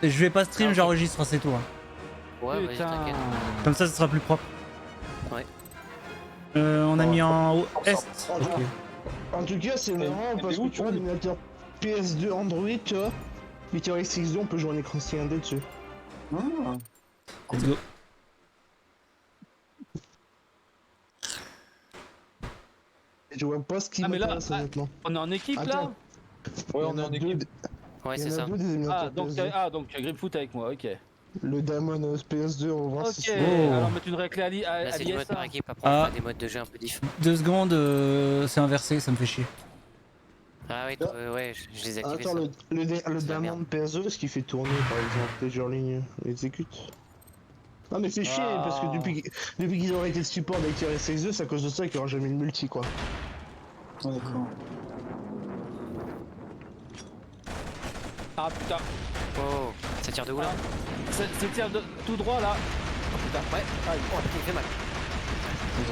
Je vais pas stream, j'enregistre, c'est tout. Hein. Ouais, vas-y, Putain. t'inquiète. Comme ça, ce sera plus propre. Ouais. On a mis en est. En Ok. En tout cas, c'est marrant mais parce où, que tu vois, Paul l'émulateur PS2 Android, tu vois, VTRX X2, on peut jouer en écran scindé dessus. Ah. Let's go. Et je vois pas ce qui Ah, mais là, m'intéresse honnêtement. On est en équipe Attends. là Ouais, on est en équipe. Ouais, Il y c'est en a ça. deux des émulateurs Ah, donc, PS2. Gripfoot avec moi, ok. Le Damon PS2, on va voir si Ok, c'est... Oh. alors mettre une réclé à Là, c'est du mode l'ISA. par équipe. Après, on Ah. fera des modes de jeu un peu différents. 2 secondes, c'est inversé, ça me fait chier. Ah oui, ouais, je les ai activés. Attends, ça. le C'est la Damon PS2, ce qui fait tourner par exemple les jeux en ligne, exécute. Non mais c'est chier Ah. parce que depuis qu'ils ont arrêté le support avec VTRX X2, c'est à cause de ça qu'il n'y aura jamais le multi quoi. Ah, d'accord. Ah putain, Oh, ça tire de où là c'est tire de tout droit là. Oh putain, ouais. Oh putain, il fait mal.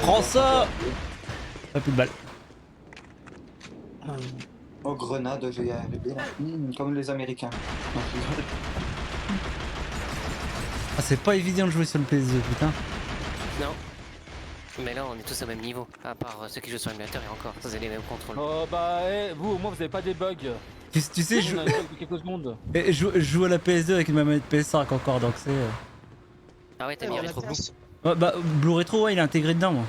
Prends ça. Pas plus de balles. Oh, grenade, je vais y arriver là. Comme les Américains. Non, je rigole. Ah, c'est pas évident de jouer sur le PS2, putain. Non. Mais là, on est tous au même niveau. À part ceux qui jouent sur l'émulateur et encore, ça c'est les mêmes contrôles. Oh bah, vous au moins vous avez pas des bugs. Tu sais, On a des bugs de quelques secondes. je joue à la PS2 avec ma manette PS5 encore, donc c'est. Ah ouais, t'as mis rétro blue. Ouais, bah, Blue Retro, ouais, il est intégré dedans, moi.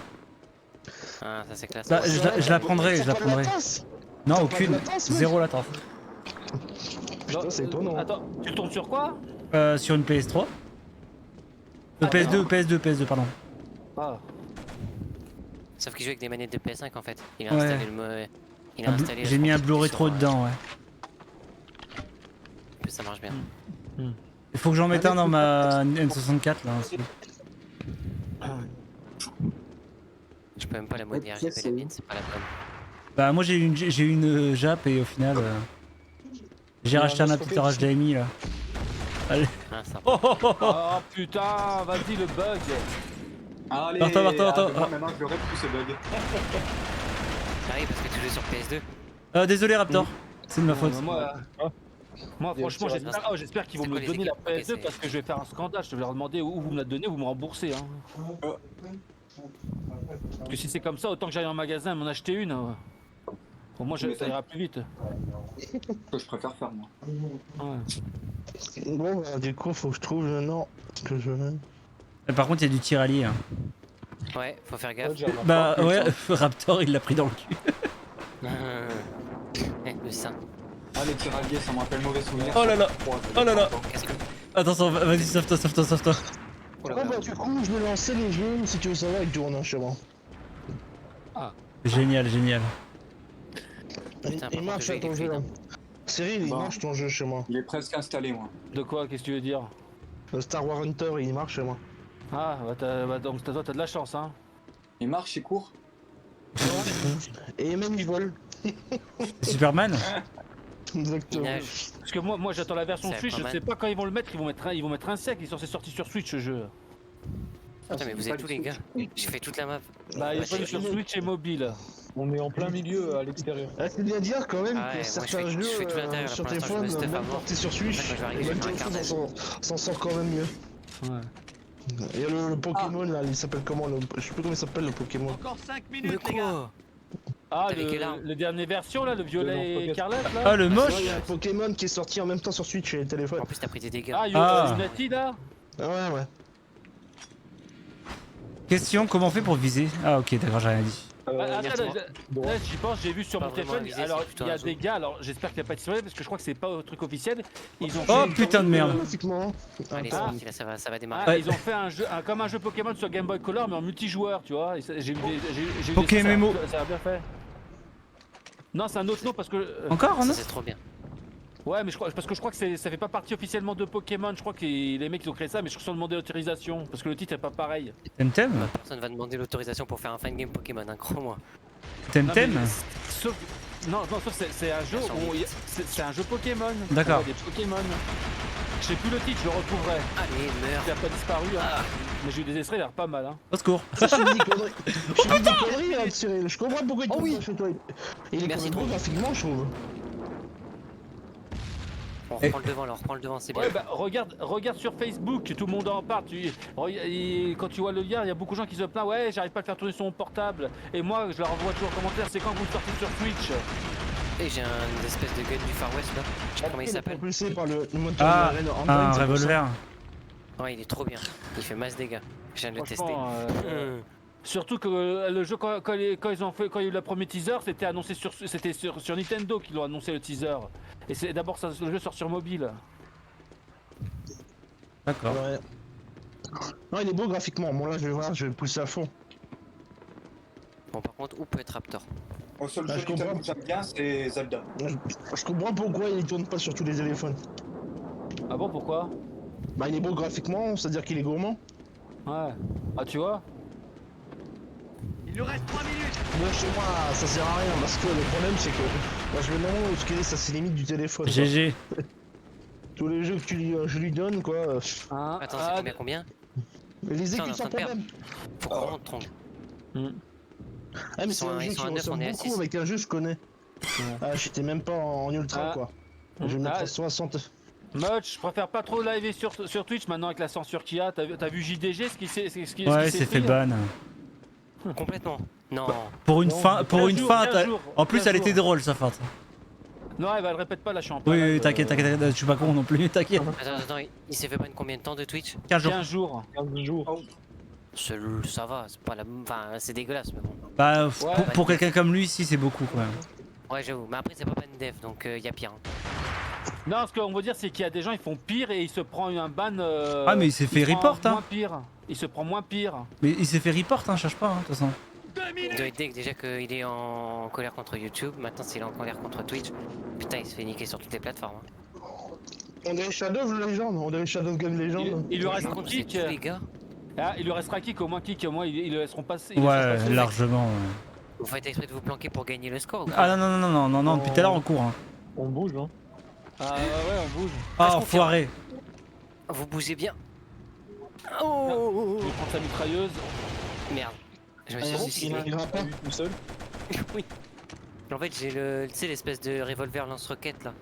Ah, ça c'est classe. Bah, je la prendrai, je la prendrai. Non, T'as pas aucune. de latence, mec. Zéro latence. Putain, c'est étonnant. Attends, tu tournes sur quoi? Sur une PS3. Ah, PS2, pardon. Ah. Sauf qu'il joue avec des manettes de PS5 en fait. Il a Ouais. installé le. Il a installé. J'ai mis un Blue Retro dedans, ouais. En plus, ça marche bien. Il faut que j'en mette un dans ma N64 là aussi. Je peux même pas la modérer, j'ai fait la mine, c'est pas la bonne. Bah, moi j'ai une Jap et au final. J'ai racheté un adaptateur HDMI là. Allez. Ah, sympa. Oh, oh, oh, oh. Oh putain, vas-y le bug. Allez, Attends. moi, maintenant je l'aurai plus ce bug. Ah oui, parce que tu joues sur PS2. Désolé Raptor, c'est de ma faute. Moi franchement j'espère qu'ils vont C'est me quoi, les donner la équipes? Ok, PS2 c'est- parce que je vais faire un scandale, je vais leur demander où vous me la donnez, vous me remboursez hein. Parce que si c'est comme ça, autant que j'aille en magasin et m'en acheter une. Pour moi ça ira plus vite. Que je préfère faire moi. Ouais. Bon bah du coup faut que je trouve le nom que je veux. Mais par contre, il y a du tir allié. Hein. Ouais, faut faire gaffe. Bah ouais, Raptor il l'a pris dans le cul. Le sein. Ah, les tirailliers, ça me rappelle mauvais souvenir. Oh là là. Oh là là. Qu'est-ce que. Attention, vas-y, sauve-toi. Oh là Bon là. bah du coup je vais lancer les jeux si tu veux savoir avec tourne chez moi. Génial. Putain, par Il contre, marche le à jeu, il ton est jeu là. fluide. Cyril, il Bon. marche ton jeu chez moi. Il est presque installé, moi. De quoi? Qu'est-ce que tu veux dire? Le Star Wars Hunter il marche chez moi. Ah donc toi t'as de la chance hein. Il marche, il court. Et même il vole. Superman. Il Exactement. nage. Parce que moi j'attends la version C'est Switch, je Aquaman. sais pas quand ils vont le mettre, ils vont mettre un siècle, il est censé sortir sur Switch ce jeu. Putain, mais vous êtes tous les gars. J'ai fait toute la map. Bah il est Ouais, pas sur Switch et mobile. On est en plein milieu à l'extérieur. Ah, c'est bien dire quand même Ah ouais, que moi, certains je fais tout jeux l'intérieur, là, sur pour l'instant, je téléphone, me stuff à même mort. portés sur Switch, Là, quand je vais arriver et sur même un téléphone carnage. s'en sort quand même mieux. Ouais. Et le Pokémon là, il s'appelle comment je sais plus comment il s'appelle le Pokémon. Mais quoi? Ah T'avais quelle arme le dernière version là, le violet et écarlate là. Ah, le moche. Il y a un Pokémon qui est sorti en même temps sur Switch et téléphone. En plus, t'as pris des dégâts. Ah Ah. Unity là. Ah ouais. Question, comment on fait pour viser? Ah ok, d'accord, j'ai rien dit. Attends, Merci. là j'y pense, j'ai vu sur Pas mon vraiment téléphone, visé, alors c'est plutôt il y a un zoom. des gars, alors j'espère qu'il n'y a pas de spoiler parce que je crois que c'est pas au truc officiel. Ils ont Oh fait putain de merde. Pratiquement. Allez, c'est Ah. parti, là, ça va démarrer. Ah, Ouais. ils ont fait un jeu, comme un jeu Pokémon sur Game Boy Color mais en multijoueur, tu vois. J'ai vu des Pokémon. ça a bien fait. Non, c'est un autre nom parce que Encore un Ça, autre? c'est trop bien. ouais, mais parce que je crois que ça fait pas partie officiellement de Pokémon. Je crois que les mecs ils ont créé ça, mais je crois qu'ils ont demandé l'autorisation parce que le titre est pas pareil. Temtem? Bah, personne va demander l'autorisation pour faire un fan game Pokémon, hein, crois-moi. Temtem? Non, mais sauf c'est un jeu Version où huit. c'est un jeu Pokémon. D'accord. On voit des Pokémon. Je sais plus le titre, je le retrouverai. Allez, meurs. Il a pas disparu, hein. Ah. Mais j'ai eu des extraits, il a l'air pas mal. Hein. Au secours. Ça, je me dis conneries. Je me dis conneries là, Cyril. Je comprends pourquoi il te Oh oui. fait chez toi. Il est Merci quand même beau trop. graphiquement, je trouve. On reprend le devant là, on reprend le devant, c'est bien. Ouais, bah regarde sur Facebook, tout le monde en parle. Quand tu vois le lien, il y a beaucoup de gens qui se plaignent. Ouais, j'arrive pas à le faire tourner sur mon portable. Et moi, je leur envoie toujours en commentaire. C'est quand vous sortez sur Twitch. Et j'ai un espèce de gun du Far West là. Je sais pas comment il s'appelle. Propulsé par le moteur Ah, de Renault un Engine, c'est pour revolver. Ouais, il est trop bien. Il fait masse dégâts. Je viens de le tester. Franchement, surtout que le jeu, quand il y a eu le premier teaser, c'était annoncé sur Nintendo qu'ils l'ont annoncé le teaser. Et c'est d'abord le jeu sort sur mobile. D'accord. ça. Ouais. Non, il est beau graphiquement. Bon, là, je vais voir, je vais le pousser à fond. Bon, par contre, où peut être Raptor? Au seul Bah, jeu je comprends. Nintendo que j'aime bien, c'est Zelda. Je comprends pourquoi il tourne pas sur tous les téléphones. Ah bon, pourquoi? Bah, il est beau graphiquement, c'est-à-dire qu'il est gourmand. Ouais. Ah, tu vois? Moi, chez moi, ça sert à rien parce que le problème, c'est que moi, je vais normalement utiliser ça, c'est limite du téléphone. quoi. GG. Tous les jeux que je lui donne, quoi. Hein, Attends, ah, c'est combien? Les Putain, on est équipes en sans train de perdre. problème. Faut qu'on remonte Trong. Ah, mais Ils c'est sont un à- jeu ils sont qui à 9, ressemble on est à beaucoup 6. avec un jeu que je connais. Ah, j'étais même pas en ultra, Ah. quoi. Je vais mettre Ah. à 60. Much, je préfère pas trop live sur Twitch maintenant avec la censure qu'il y a. T'as vu JDG ce qui s'est Ouais, c'est fait ban. Complètement. Non. Pour une Non, fin, pour 15 une jours, feinte. 15 jours, En plus, 15 elle était jours. drôle sa feinte. Non, elle répète pas, là je suis en plein Oui, oui, live, t'inquiète, t'inquiète, je suis pas con non plus, t'inquiète. Attends, il s'est fait ban combien de temps de Twitch? 15 jours. 15 jours. 15 jours. Ça va, c'est pas la. Enfin, c'est dégueulasse, mais bon. Bah, Ouais. pour quelqu'un comme lui, si, c'est beaucoup quand même. Ouais, j'avoue. Mais après, c'est pas ban dev, donc y a pire. Hein. Non, ce qu'on veut dire, c'est qu'il y a des gens, ils font pire et il se prend un ban. Ah, mais il s'est fait se prend report, hein. Moins pire. Il se prend moins pire. Mais il s'est fait report, hein, cherche pas, hein, de toute façon. Il doit être deg déjà qu'il est en colère contre YouTube. Maintenant, s'il est en colère contre Twitch, putain, il se fait niquer sur toutes les plateformes. Hein. On dirait Shadow of Legend, on dirait Shadow of Legend. Il lui reste Par un contre, c'est kick. tous les gars. Ah, il lui restera kick, au moins kick, au moins ils le laisseront passer. ils le laisseront Ouais, passer. largement. Ouais. Vous faites exprès de vous planquer pour gagner le score ou Ah quoi? non, non, non, non, non, non, depuis tout à l'heure on court. Hein. On bouge, hein. Ah ouais, on bouge. Ah, je enfoiré. Vous bougez bien. Oh Il prend sa mitrailleuse. merde. Je me Ah, suis bon, suicidé. il n'arrivera pas. Lui tout seul. Oui. En fait, j'ai le, tu sais, l'espèce de revolver lance-roquette là.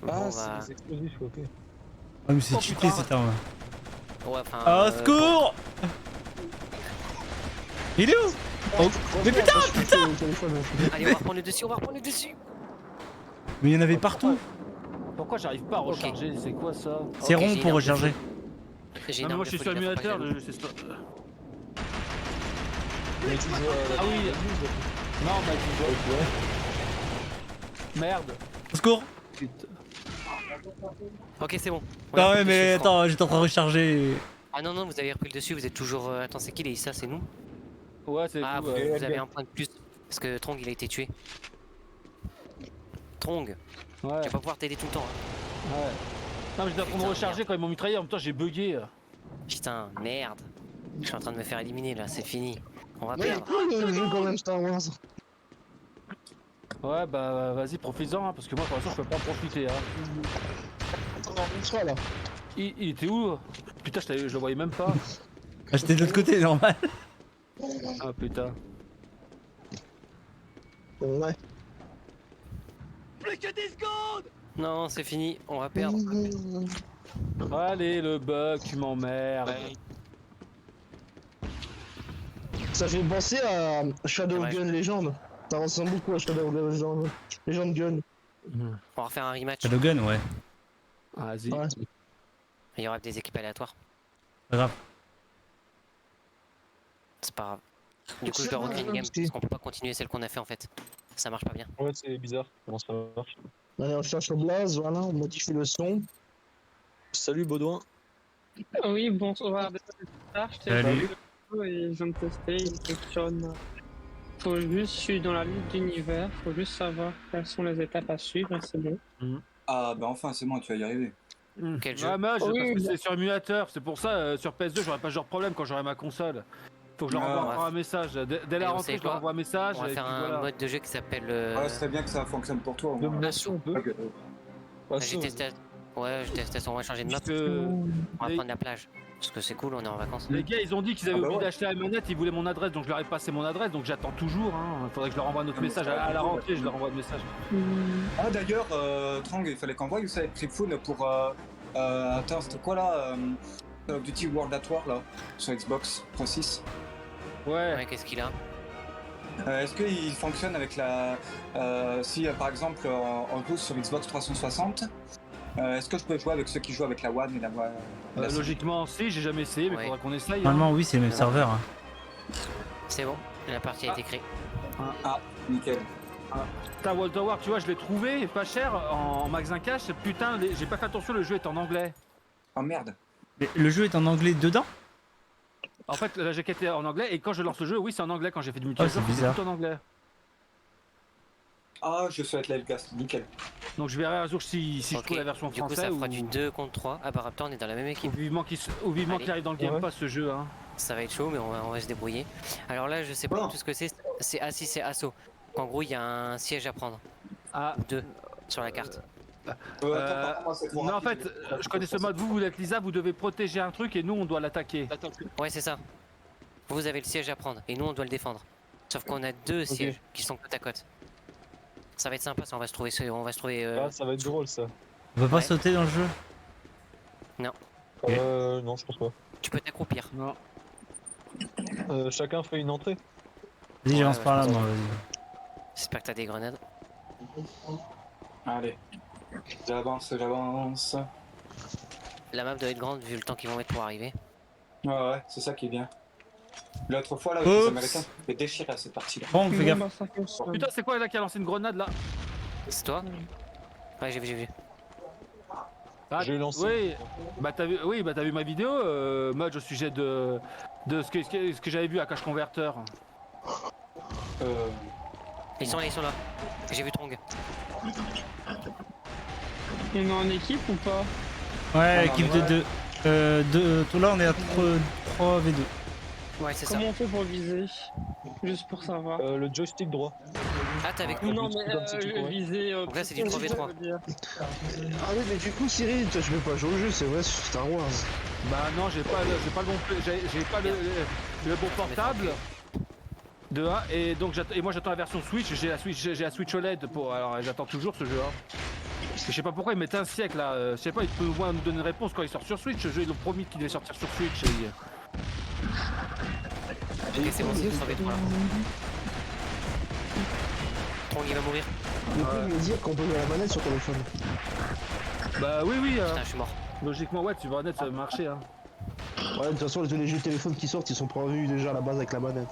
Bon, Ah, on va- c'est explosif, ok. Ah, mais c'est Oh, cheaté putain. cette arme. Ouais, enfin. Ah, secours. Il est où? Oh, mais putain, Allez, on va reprendre le dessus, on va reprendre le dessus. Mais il y en avait partout. Pourquoi j'arrive pas à Ok. recharger? C'est quoi ça? C'est Ok, rond j'ai une pour arme de recharger. J'ai Non, une mais arme moi de je suis sur folie, là, faut pas l'émulateur, que je sais pas. Mais tu joues à la Ah oui. Non, bah tu vois. ouais. Merde. Au secours. Putain. j'aille. Ok, c'est bon. On Ah a repris ouais, le mais dessus, franc. attends, j'étais en train de recharger. Ah non, non, vous avez repris le dessus, vous êtes toujours. Attends, c'est qui les Issa? C'est nous? Ouais, c'est Ah, tout. vous, vous avez un point de plus. Parce que Trong il a été tué. Trong, je Ouais, vais pas pouvoir t'aider tout le temps. Hein. ouais. Non, mais j'étais en train de Putain, recharger merde. quand ils m'ont mitraillé, en même temps j'ai bugué. Putain, merde. Je suis en train de me faire éliminer là, c'est fini. On va Mais perdre. le jeu quand même Star Wars. Ouais, bah vas-y, profites-en, hein, parce que moi pour l'instant je peux pas en profiter. Hein. Attends, on soit là. Il était où? Putain, je le voyais même pas. Ah, j'étais de l'autre côté, normal. Ah putain. Ouais. Non, c'est fini, on va perdre. Allez, le bug, tu m'emmerdes. Ça fait penser à Shadow of Ouais. Gun Legend. Ça ressemble beaucoup à Shadow of Legend. Legend Gun. On va refaire un rematch. Shadowgun, ouais. Vas-y. Ouais. Il y aura des équipes aléatoires. Pas grave. C'est pas grave. Du coup, je dois recréer une game parce qu'on peut pas continuer celle qu'on a fait en fait. Ça marche pas bien. Ouais, c'est bizarre. Comment ça marche? Allez, on cherche le blaze, voilà, on modifie le son. Salut Baudouin. Oui, bonsoir. Je t'ai Salut. vu et je viens de tester, il fonctionne. Faut juste, je suis dans la liste d'univers, faut juste savoir quelles sont les étapes à suivre et c'est bon. Ah, bah enfin, c'est bon, tu vas y arriver. Quel jeu? Ouais, mais Oui, parce que bah- c'est sur émulateur, c'est pour ça, sur PS2 j'aurais pas ce genre de problème quand j'aurai ma console. Faut que je leur Ah, envoie bref. encore un message. Dès la Et on rentrée, sait je leur quoi envoie un message. On va et faire puis un voilà. mode de jeu qui s'appelle. Ouais, ce serait bien que ça fonctionne pour toi. au moins. Domination, on peut. Pas que- Ouais, J'ai ça, testé. Ouais, j'ai testé. On va changer de map. Parce que On va les- prendre la plage. Parce que c'est cool, on est en vacances. Les gars, ils ont dit qu'ils avaient Ah bah oublié ouais. d'acheter la manette, ils voulaient mon adresse, donc je leur ai passé mon adresse, donc j'attends toujours. Hein. Faudrait que je leur envoie un autre message. À la rentrée, je leur envoie un message. Ah d'ailleurs, Trang, il fallait qu'on voie où ça avec Tripfoon pour... attends, c'était quoi là Call of Duty World at War là, sur Xbox 360. Ouais. Ouais, qu'est-ce qu'il a? Est-ce qu'il fonctionne avec la... si par exemple on joue sur Xbox 360, est-ce que je peux jouer avec ceux qui jouent avec la One et la Logiquement, si, j'ai jamais essayé, mais Ouais. faudra qu'on essaye. Hein. Normalement, oui, c'est le même serveur. Hein. C'est bon, la partie a été créée. Nickel. Putain, World of War, tu vois, je l'ai trouvé pas cher en magasin cash. Putain, j'ai pas fait attention, le jeu est en anglais. Oh merde. Mais le jeu est en anglais dedans? En fait, la jaquette est en anglais, et quand je lance le jeu, oui, c'est en anglais. Quand j'ai fait du Oh, multijoueur, c'est bizarre. tout en anglais. Ah, je souhaite l'Elgast, nickel. Donc je verrai un jour si je Ok, trouve la version du coup, française ça ou fera du 2 contre 3. Ah bah, Raptor, on est dans la même ou équipe. vivement Allez. qu'il arrive dans le Game Ouais. Pass ce jeu. Hein. Ça va être chaud, mais on va se débrouiller. Alors là, je sais pas Bon. tout ce que c'est. C'est assaut. En gros, il y a un siège à prendre. Ah, Ou 2 sur la carte. Attends, par contre, c'est trop non, en rapide. fait, je connais ce mode. Vous êtes Lisa, vous devez protéger un truc et nous, on doit l'attaquer. Ouais, c'est ça. Vous avez le siège à prendre et nous, on doit le défendre. Sauf qu'on a 2 sièges qui sont côte à côte. Ça va être sympa, ça. On va se trouver. Ah, ça va être drôle ça. On peut pas Ouais. sauter dans le jeu? Non, je pense pas. Tu peux t'accroupir. Non. Chacun fait une entrée. Vas-y, j'avance ouais, par là, je pense moi, vas-y. J'espère que t'as des grenades. Allez. J'avance. La map doit être grande vu le temps qu'ils vont mettre pour arriver. Ouais, c'est ça qui est bien. L'autre fois, là, Oups. les Américains fait déchirer à cette partie-là. Bon, fais gaffe. Bon, bah, ça fonctionne. Putain, c'est quoi là qui a lancé une grenade là? C'est toi? Ouais, j'ai vu. Ah, J'ai lancé. Oui, bah t'as vu ma vidéo, mode au sujet de ce que j'avais vu à Cache Converter. Ils sont là. J'ai vu Trong. On est en équipe ou pas? Ouais, non, équipe mais de 2. Tout là, on est à 3v2. Ouais, c'est ça. Comment on fait pour viser? Juste pour savoir. Le joystick droit. Ah, t'es avec nous? Non, petit mais peu comme si tu courais. viser. Donc là, c'est du 3v3. Ah oui, mais du coup, Cyril, toi, je vais pas jouer au jeu, c'est vrai, sur Star Wars. Bah non, j'ai pas le bon portable. De 1 et donc moi j'attends la version Switch, j'ai la Switch OLED pour alors j'attends toujours ce jeu. Hein. Parce que je sais pas pourquoi ils mettent un siècle là, je sais pas, ils peuvent au moins nous donner une réponse quand il sort sur Switch, ce jeu ils l'ont promis qu'il devait sortir sur Switch. Ok, c'est bon, c'est du 3v3 là. Trong, il va mourir. Vous pouvez me dire qu'on peut jouer à la manette sur téléphone. Bah oui, Putain, je suis mort. logiquement ouais, tu vas net ça va marcher. Hein. Ouais, de toute façon, les jeux de téléphone qui sortent, ils sont prévus déjà à la base avec la manette.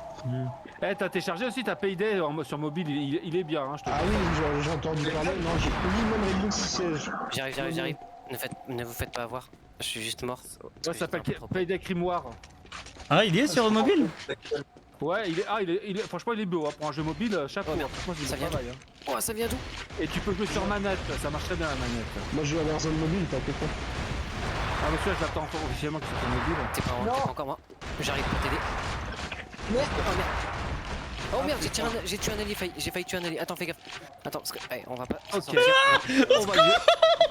Eh, t'as téléchargé aussi, t'as Payday sur mobile, il est bien, hein, je te Ah oui, j'ai entendu parler, non, j'ai ni même Red Bull 6 sièges. J'arrive. Ne vous faites pas avoir. Je suis juste mort. Ça s'appelle Payday Grimoire. Ah, il y est sur mobile? Ouais, franchement il est beau, hein, pour un jeu mobile, chapeau, Oh, merde. franchement c'est Ça du vient travail. Hein. Oh, ça vient d'où? Et tu peux jouer sur manette, ça marche très bien la manette. Moi, je joue à la version mobile, t'inquiète pas. Ah mais celui-là je l'attends encore officiellement que c'est sur mobile. T'es pas encore moi. J'arrive pour t'aider. Merde. Oh merde, j'ai tué un allié, j'ai failli tuer un allié. Attends, fais gaffe. Attends, parce que. Allez, on va pas. Ok. sortir.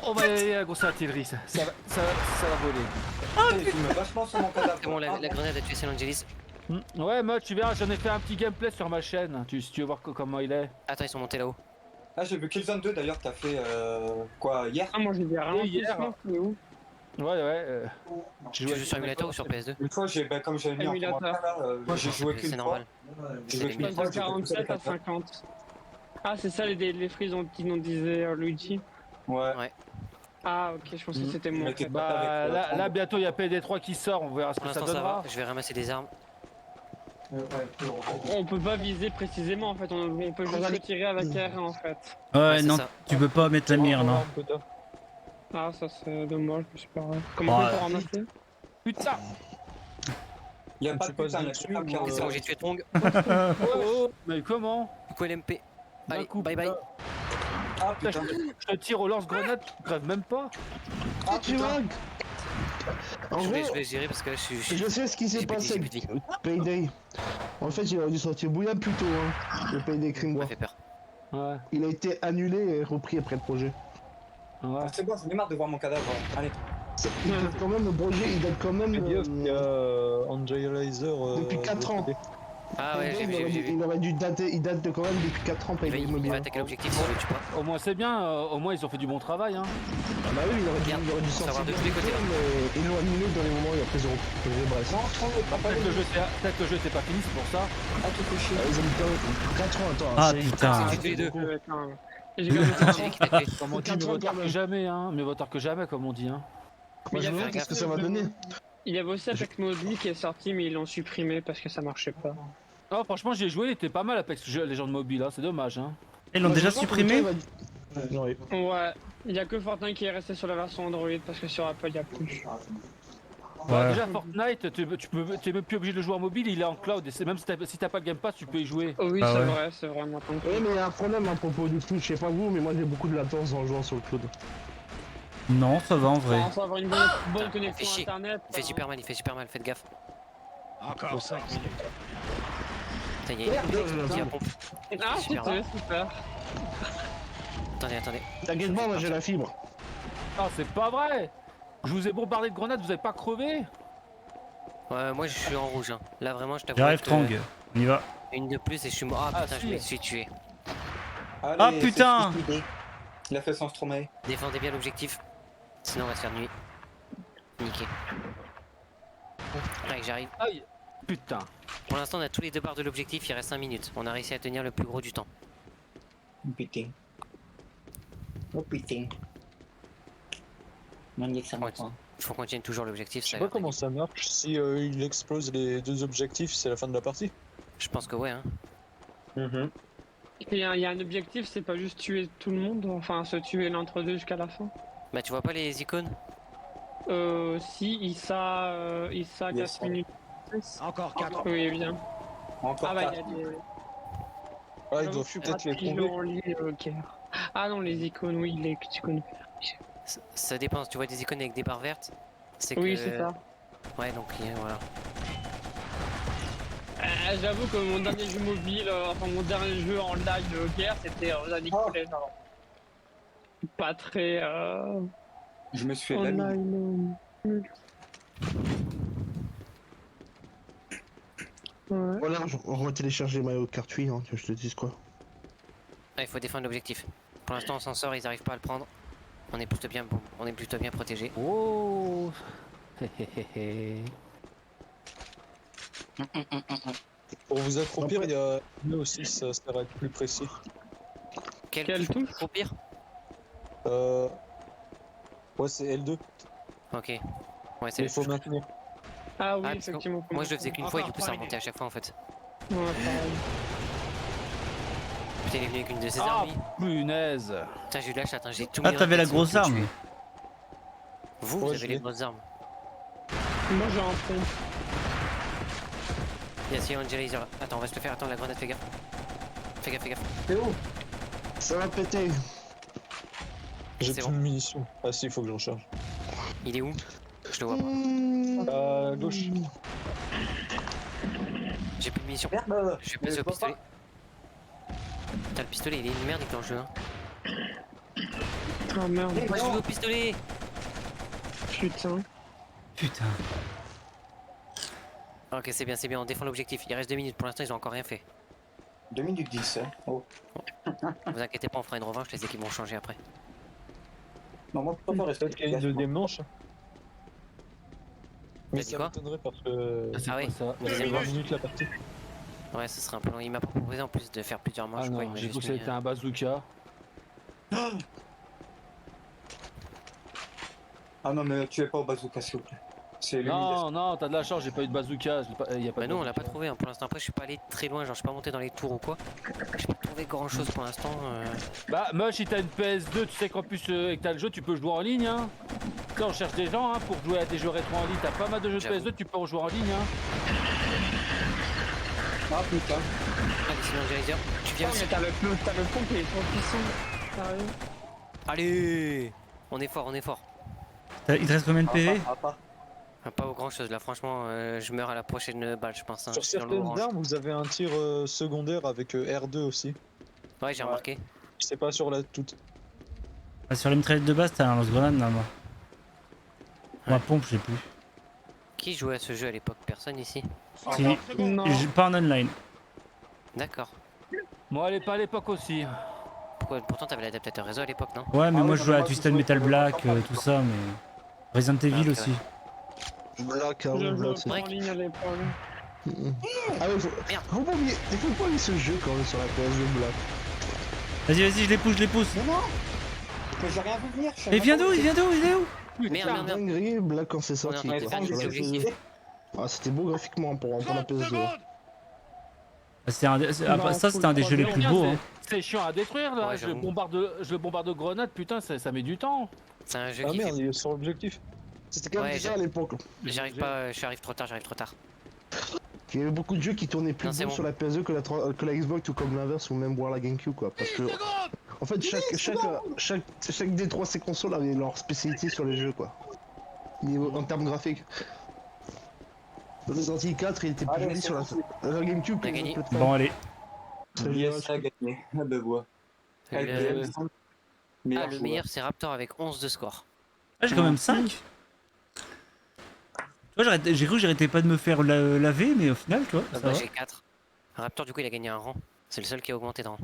On va y aller à la grosse artillerie, ça va voler. Il filme vachement sur mon cadavre. C'est bon, la grenade a tué San Angelis. Ouais mode, tu verras, j'en ai fait un petit gameplay sur ma chaîne, si tu veux voir comment il est. Attends, ils sont montés là-haut. Ah, j'ai vu Killzone 2 d'ailleurs, t'as fait quoi hier? Ah, moi j'ai dit rien. Oui, hier. C'est où? Ouais. Tu joues sur émulateur ou sur PS2? Une fois, comme j'avais mis en Émulateur. commentaire là, j'ai joué C'est qu'une fois. normal. J'ai C'est joué les qu'une miens. fois, De j'ai fait 47 à que ça. 50. Ah, c'est ça les frises dont disait Luigi. Ouais. Ah, ok, je pensais que c'était moi. Mais en fait. t'es Bah avec, là bientôt il y a PD3 qui sort, on verra ce Pour que ça l'instant, ça donnera. va. Je vais ramasser des armes. On peut pas viser précisément en fait, on peut juste le tirer avec R en fait. Ouais, c'est non, ça. tu peux pas mettre la mire, non. Ah, ça c'est dommage, je sais pas. Comment on Ouais. peut ramasser? Putain. Il y a pas Tu de putain, passes il y a dessus, quelqu'un qui C'est bon, a j'ai tué Trong. Oh, mais comment? Coucou LMP. D'un Allez, coup, bye bye. Ah putain. Je te tire au lance-grenade, tu crèves même pas. Ah Tu putain. vois En Je gros, vais gérer parce que là, je suis. je sais ce qui s'est j'ai plus de passé vie, j'ai avec Payday. En fait, il aurait dû sortir bouillant plus tôt, hein, le Payday Ça Grimoire. m'a fait peur. Ouais. Il a été annulé et repris après le projet. Ouais. Ah, c'est bon, j'en ai marre de voir mon cadavre. Allez. Il date quand même, le projet, il date quand même. Il y a Angelizer. Depuis 4 ans. Ah ouais, j'ai vu, j'ai vu. Il aurait dû dater, il date de quand même depuis 4 ans, Il Payday va Mobile. attaquer l'objectif si je le tue pas. Au moins c'est bien, au moins ils ont fait du bon travail. Hein. Ah bah oui, il aurait dû sortir. savoir de tous les côtés, là. Mais ils l'ont annulé dans les moments où il y a pris 0. Bref. Peut-être que le jeu était pas fini, c'est pour ça. Ah, ils ont mis 4 ans, attends. Ah c'est- putain. C'est tous les deux. J'ai quand même C'est lui qui t'a tué. Comme on dit, 4 mieux ans vaut tard quand que même. jamais, hein. Mieux vaut tard que jamais, comme on dit. Hein. Moi, je il y me a demande fait qu'est-ce que ça va donner. Il y avait aussi Apex Mobile qui est sorti, mais ils l'ont supprimé parce que ça marchait pas. Oh, franchement, j'ai joué, il était pas mal Apex Legends Mobile, hein. C'est dommage. Hein. Ils l'ont Moi, déjà je pense que supprimé? le temps va- Ouais. Ouais, il y a que Fortnite qui est resté sur la version Android parce que sur Apple il y a plus. Bah, Ouais. déjà, Fortnite, t'es même plus obligé de le jouer en mobile, il est en cloud. Et même si t'as pas le Game Pass, tu peux y jouer. Oh oui, Ah ouais. c'est vrai maintenant. Oui, mais il y a un problème à propos du cloud, je sais pas vous, mais moi j'ai beaucoup de latence en jouant sur le cloud. Non, ça va en vrai. Faut avoir une bonne Putain, connexion fait chier. internet. Il fait super mal, faites gaffe. Encore 5 minutes. Putain, il y a une qui a pompe. Ah, Super. super. Attendez. T'inquiète pas, moi j'ai la fibre. Ah, c'est pas vrai! Je vous ai bombardé de grenades, vous avez pas crevé? Ouais, moi je suis en rouge. Hein. Là vraiment, je t'avoue. J'arrive que Trang. On y va. Une de plus et je suis mort. Ah Ah, putain, si. je me suis tué. Allez, Ah, c'est putain. suicidé. Il a fait sans Stromae. Défendez bien l'objectif. Sinon on va se faire nuit. Niqué. Allez, j'arrive. Aïe! Putain. Pour l'instant, on a tous les deux barres de l'objectif, il reste 5 minutes. On a réussi à tenir le plus gros du temps. Putain. Oh putain. Maniaque ça Ouais, il faut qu'on tienne toujours l'objectif. Je ça sais va pas comment ça marche. Si il explose les deux objectifs, c'est la fin de la partie. Je pense que ouais. Hein. Il y a un objectif, c'est pas juste tuer tout le monde, enfin se tuer l'entre-deux jusqu'à la fin. Bah, tu vois pas les icônes? Si, Issa 4 Yes. minutes. Encore 4. Oui, bien. Encore Ah bah, il y a 4. des. Ah, ils doivent peut-être les trouver. en ligne, ok. Ah non, les icônes, oui, les icônes. Ça dépend, tu vois des icônes avec des barres vertes? C'est que... Oui, c'est ça. Ouais, donc voilà. J'avoue que mon dernier jeu mobile, enfin mon dernier jeu en live guerre, c'était League of Legends. Pas très Je me suis fait de la mine. online. Ouais. Voilà, on va télécharger Mario Kart 8, hein, que je te dise quoi. Ah, il faut défendre l'objectif. Pour l'instant, on s'en sort, ils arrivent pas à le prendre. On est plutôt bien, bon, on est plutôt bien protégé. Oh! Pour vous accroupir, il y a là aussi, ça sert à être plus précis. Quelle touche pour pire? Ouais, c'est L2. Ok. Ouais, c'est Il faut maintenir. Ah oui, Ah, parce que effectivement. moi je le faisais qu'une fois et du coup ça remontait à chaque fois en fait. Ouais, pareil. Putain, il est venu avec une de ses Ah, armes. lui. punaise! Putain, j'ai eu de la chatte, hein, j'ai tout Ah, mis dans t'avais la tête, grosse c'est tout arme. tué. Vous, vous Ouais, avez je les l'ai. grosses armes. Moi j'ai un pompe. Yes, il y a Angelizer. Attends, on va se le faire. Attends, la grenade, fais gaffe. Fais gaffe. C'est où? Ça va péter. J'ai C'est plus bon. de munitions. Ah si, il faut que j'en charge. Il est où? Je le vois pas. À gauche. J'ai plus de munitions. Merde. Je vais passer au pistolet. Putain, le pistolet, il est une merde dans le jeu. Hein. Ah merde, Moi, je joue au pistolet. putain. Putain. Ok, c'est bien, on défend l'objectif. Il reste 2 minutes. Pour l'instant, ils ont encore rien fait. 2 minutes 10. Hein. Oh. Vous inquiétez pas, on fera une revanche. Les équipes vont changer après. Non, moi, je préfère rester Peut-être qu'il y a une deuxième manche. Mais dit ça quoi? m'étonnerait parce que Ah oui, Ça. une deuxième 20 manche. minutes la partie. Ouais, ce serait un peu long. Il m'a pas proposé en plus de faire plusieurs manches. Ah quoi. non, Il m'a j'ai cru juste que mis, c'était un bazooka. Ah non, mais tu es pas au bazooka, s'il vous plaît. C'est Non, non, t'as de la chance, j'ai pas eu de bazooka. Y a pas Bah de nous on l'a pas bazooka. trouvé hein. Pour l'instant. Après je suis pas allé très loin, genre je suis pas monté dans les tours ou quoi. J'ai pas trouvé grand chose pour l'instant. Bah, moi, si t'as une PS2, tu sais qu'en plus, et que t'as le jeu, tu peux jouer en ligne. Hein. Là, on cherche des gens hein, pour jouer à des jeux rétro en ligne. T'as pas mal de jeux de J'avoue. PS2, tu peux en jouer en ligne. Hein. Ah putain. Allez sinon Angelizer, tu viens Oh, aussi. mais t'as le pompe, il est trop puissant. Sérieux. Allez. On est fort. Il te reste combien de PV? Pas grand chose là, franchement, je meurs à la prochaine balle, je pense. Hein. Sur Je suis dans le certaines orange. armes, vous avez un tir secondaire avec R2 aussi. Ouais, j'ai remarqué. C'est pas sur la toute. Ah, sur les mitraillettes de base, t'as un lance-grenade normalement. Ma pompe, je sais plus. Qui jouait à ce jeu à l'époque? Personne ici? Si, Non. pas en online. D'accord. Moi, elle est pas à l'époque aussi. Pourtant, t'avais l'adaptateur réseau à l'époque, non? Ouais, mais Ah moi ouais, je jouais à moi, Twisted je Metal jouais Black, pour le tout ça, mais. Resident Evil ok, aussi. Black, Je Black, joue c'est. en ligne à l'époque. Ah ouais, Merde. faut pas oublier, il faut pas oublier ce jeu quand même sur la PS2 Black. Vas-y, je les pousse, Mais non. Mais j'ai rien vu venir. je sais Et même vient pas d'où? où Il vient d'où? Il est où? Merde. Dinguerie, Black quand c'est sorti. on quoi, était fan sur des la objectifs. PS2. Ah, c'était beau graphiquement pour la PS2. Ah, ça, c'était un des jeux les plus Bien, beaux. c'est- Hein. C'est chiant à détruire là, Ouais, je le j'avoue. bombarde de grenades, putain, ça met du temps. C'est un jeu Ah qui merde, fait... il est sur l'objectif. C'était quand même Ouais, ça à l'époque. J'arrive pas, j'arrive trop tard. Il y avait beaucoup de jeux qui tournaient plus Non, c'est beau bon. sur la PS2 que la Xbox ou comme l'inverse ou même voir la GameCube quoi. Parce que en fait chaque des trois ces consoles avait leur spécialité sur les jeux quoi. En termes graphiques. Le Resident Evil 4 il était plus Allez, joli c'est sur la GameCube que On a gagné. les autres plateformes. Bon, allez. Très Yes, joli. a gagné. Ah bah ouais. Le, Meilleur le joueur. meilleur, c'est Raptor avec 11 de score. Ah, j'ai quand même 5. Tu vois, j'ai cru que j'arrêtais pas de me faire laver, mais au final, tu vois, ça Moi, va. j'ai 4. Raptor, du coup, il a gagné un rang. C'est le seul qui a augmenté de rang.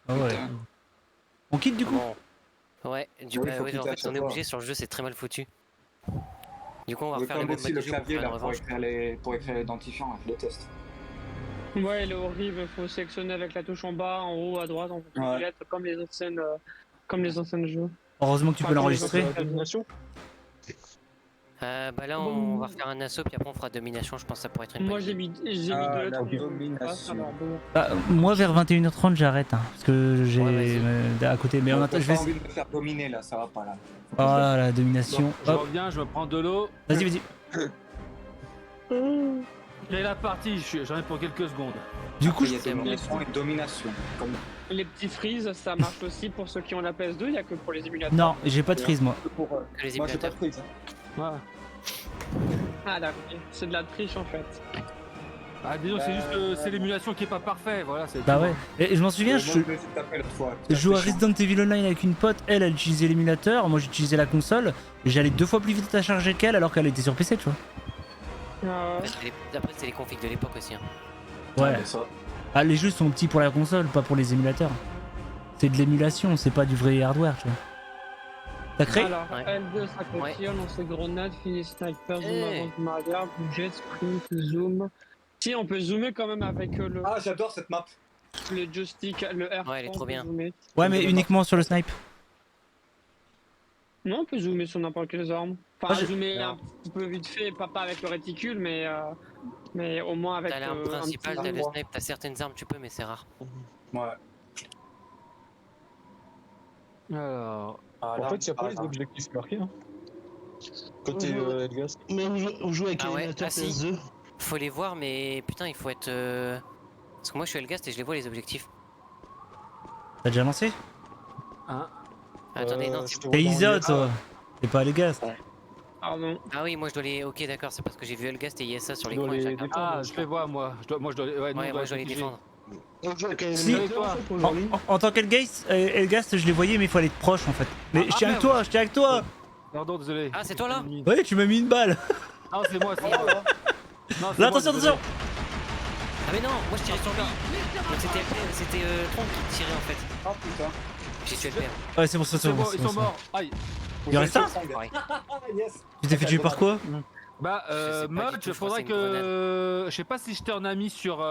Ah ouais. On quitte du coup? Bon. Ouais, du Oui, coup, faut ouais, quitter en à fait, chaque on est fois. obligé sur le jeu, c'est très mal foutu. Du coup, on va Je refaire les comme mêmes aussi modes le de jeu pour clavier faire là une pour revanche. pour écrire l'identifiant, je déteste. Ouais, il est horrible. Il faut sélectionner avec la touche en bas, en haut, à droite, en Ouais. comme les anciennes jeux. Heureusement que tu peux Attends, l'enregistrer. les La domination. Bah là, on va refaire un assaut, puis après, on fera domination. Je pense que ça pourrait être une Moi, bonne j'ai idée. mis Ah, 2 la lettres. domination. Bah, moi, vers 21h30, j'arrête. Hein, parce que j'ai Ouais, vas-y. à côté. Mais on Bon, attend, t'as je vais. pas envie de me faire dominer là, ça va pas là. Oh là, la domination. Je Hop, reviens, je me prends de l'eau. vas-y. Et la partie, j'en ai pour quelques secondes. Du coup, Il y je... a domination et domination. Comme Les petits freeze, ça marche aussi pour ceux qui ont la PS2, il n'y a que pour les émulateurs. Non, j'ai pas de freeze, moi. pour. Que les Moi j'ai pas émulateurs. de prise. Voilà. Ah d'accord, c'est de la triche en fait. Ah, disons, c'est juste que c'est l'émulation qui est pas parfaite, voilà. c'est Bah tout. ouais. Et je m'en souviens, Moi, je me suis tapé l'autre fois. je jouais à Resident Evil Online avec une pote. Elle utilisait l'émulateur. Moi, j'utilisais la console. Et j'allais 2 fois plus vite à charger qu'elle alors qu'elle était sur PC, tu vois. Après, c'est les configs de l'époque aussi. Hein. Ouais. Ça. Ah, les jeux sont petits pour la console, pas pour les émulateurs. C'est de l'émulation, c'est pas du vrai hardware, tu vois. T'as créé? Alors, Ouais. L2 ça continue, lancer grenade, fini sniper, zoom Eh. avant de Maria, bouger, sprint, zoom. Si, on peut zoomer quand même avec Ah, j'adore cette map. le joystick, le R. Ouais, elle est trop bien. Ouais, mais uniquement sur le snipe. Non, on peut zoomer sur n'importe quelle arme. Enfin, Ah, je- zoomer un petit peu vite fait, pas avec le réticule, mais au moins avec T'as l'arme un principale, petit t'as le endroit. snipe, t'as certaines armes, tu peux, mais c'est rare. Ouais. Alors, En fait, il n'y a pas les objectifs marqués. Hein. Côté Elgas. Mais on joue avec Ah ouais, l'émulateur ah si. PS2. Faut les voir, mais putain, il faut être. Parce que moi, je suis Elgast et je les vois les objectifs. T'as déjà lancé? hein. Attendez, non, je c'est te T'es vois dans ISO, le- toi. T'es pas les gaz. Pardon. Ah oui, moi je dois les. Ok, d'accord, c'est parce que j'ai vu Elgast et ISA sur Tu l'écran dois et les j'ai regardé. Ah, je les vois, moi. Moi, je dois. Ouais, nous, on Ouais, doit moi je dois les les défendre. On joue avec Si. l'émulateur en fait, pour jouer en ligne. En tant qu'Elgast, je les voyais, mais il faut aller être proche en fait. Mais Ah, je tiens avec merde. toi, je tiens avec toi. Pardon, désolé. Ah, c'est toi là? Ouais, tu m'as mis une balle. Non, c'est moi, c'est moi. Non, c'est Là, moi, attention, désolé. attention. Ah, mais non, moi je tirais sur lui. Donc c'était Tronc qui tirait en fait. Oh putain. J'ai tué le père. Ouais, c'est bon, c'est C'est bon. bon, c'est ils bon, sont c'est bon. morts. Aïe. Il en reste un? Ouais. Ah, yes. Tu t'es fait tuer par quoi? Bah, Je sais pas du Mud, tout, je faudrait crois que c'est une que. Je sais pas si je t'ai un ami sur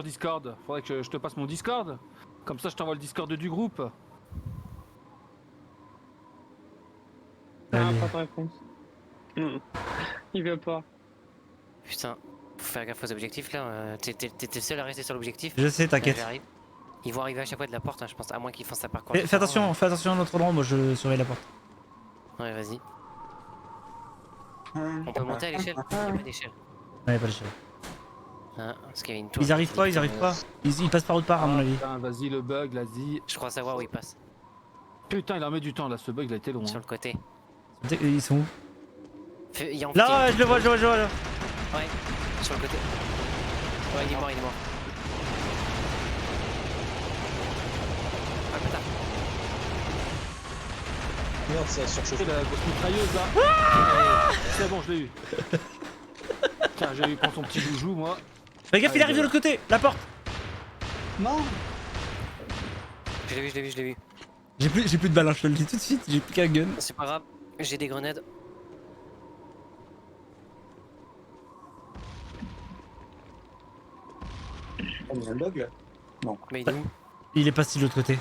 Discord. Faudrait que je te passe mon Discord. Comme ça, je t'envoie le Discord du groupe. Ah, Allez. pas de réponse. Il veut pas. Putain, faut faire gaffe aux objectifs là. T'es seul à rester sur l'objectif. Je sais, Là, t'inquiète. j'arrive. Ils vont arriver à chaque fois de la porte, hein, je pense, à moins qu'ils fassent sa parcours. Fais attention à l'autre endroit, moi je surveille la porte. Ouais, vas-y. On peut monter à l'échelle? Il y a pas d'échelle. Ouais, pas l'échelle. Hein, parce qu'il y avait une tour. Ils arrivent pas, ils arrivent pas. Ils passent par autre part à mon avis. Putain, vas-y, le bug, vas-y. Je crois savoir où ils passent. Putain, il en met du temps là, ce bug il a été long. Sur hein. le côté. Ils sont où? Il y a Là, je le vois, là. Ouais, sur le côté. Ouais, il est mort. Ah putain. Merde, ça a C'est surchauffé. la grosse mitrailleuse là. C'est bon, je l'ai eu. Tiens, j'ai eu prendre son petit joujou moi. Fais gaffe, il arrive de l'autre côté, la porte. Non. Je l'ai vu, je l'ai vu, je l'ai vu. J'ai plus de balles, hein, je te le dis tout de suite, j'ai plus qu'un gun. C'est pas grave, j'ai des grenades. On est un bug là. Mais il est où? Il est passé de l'autre côté.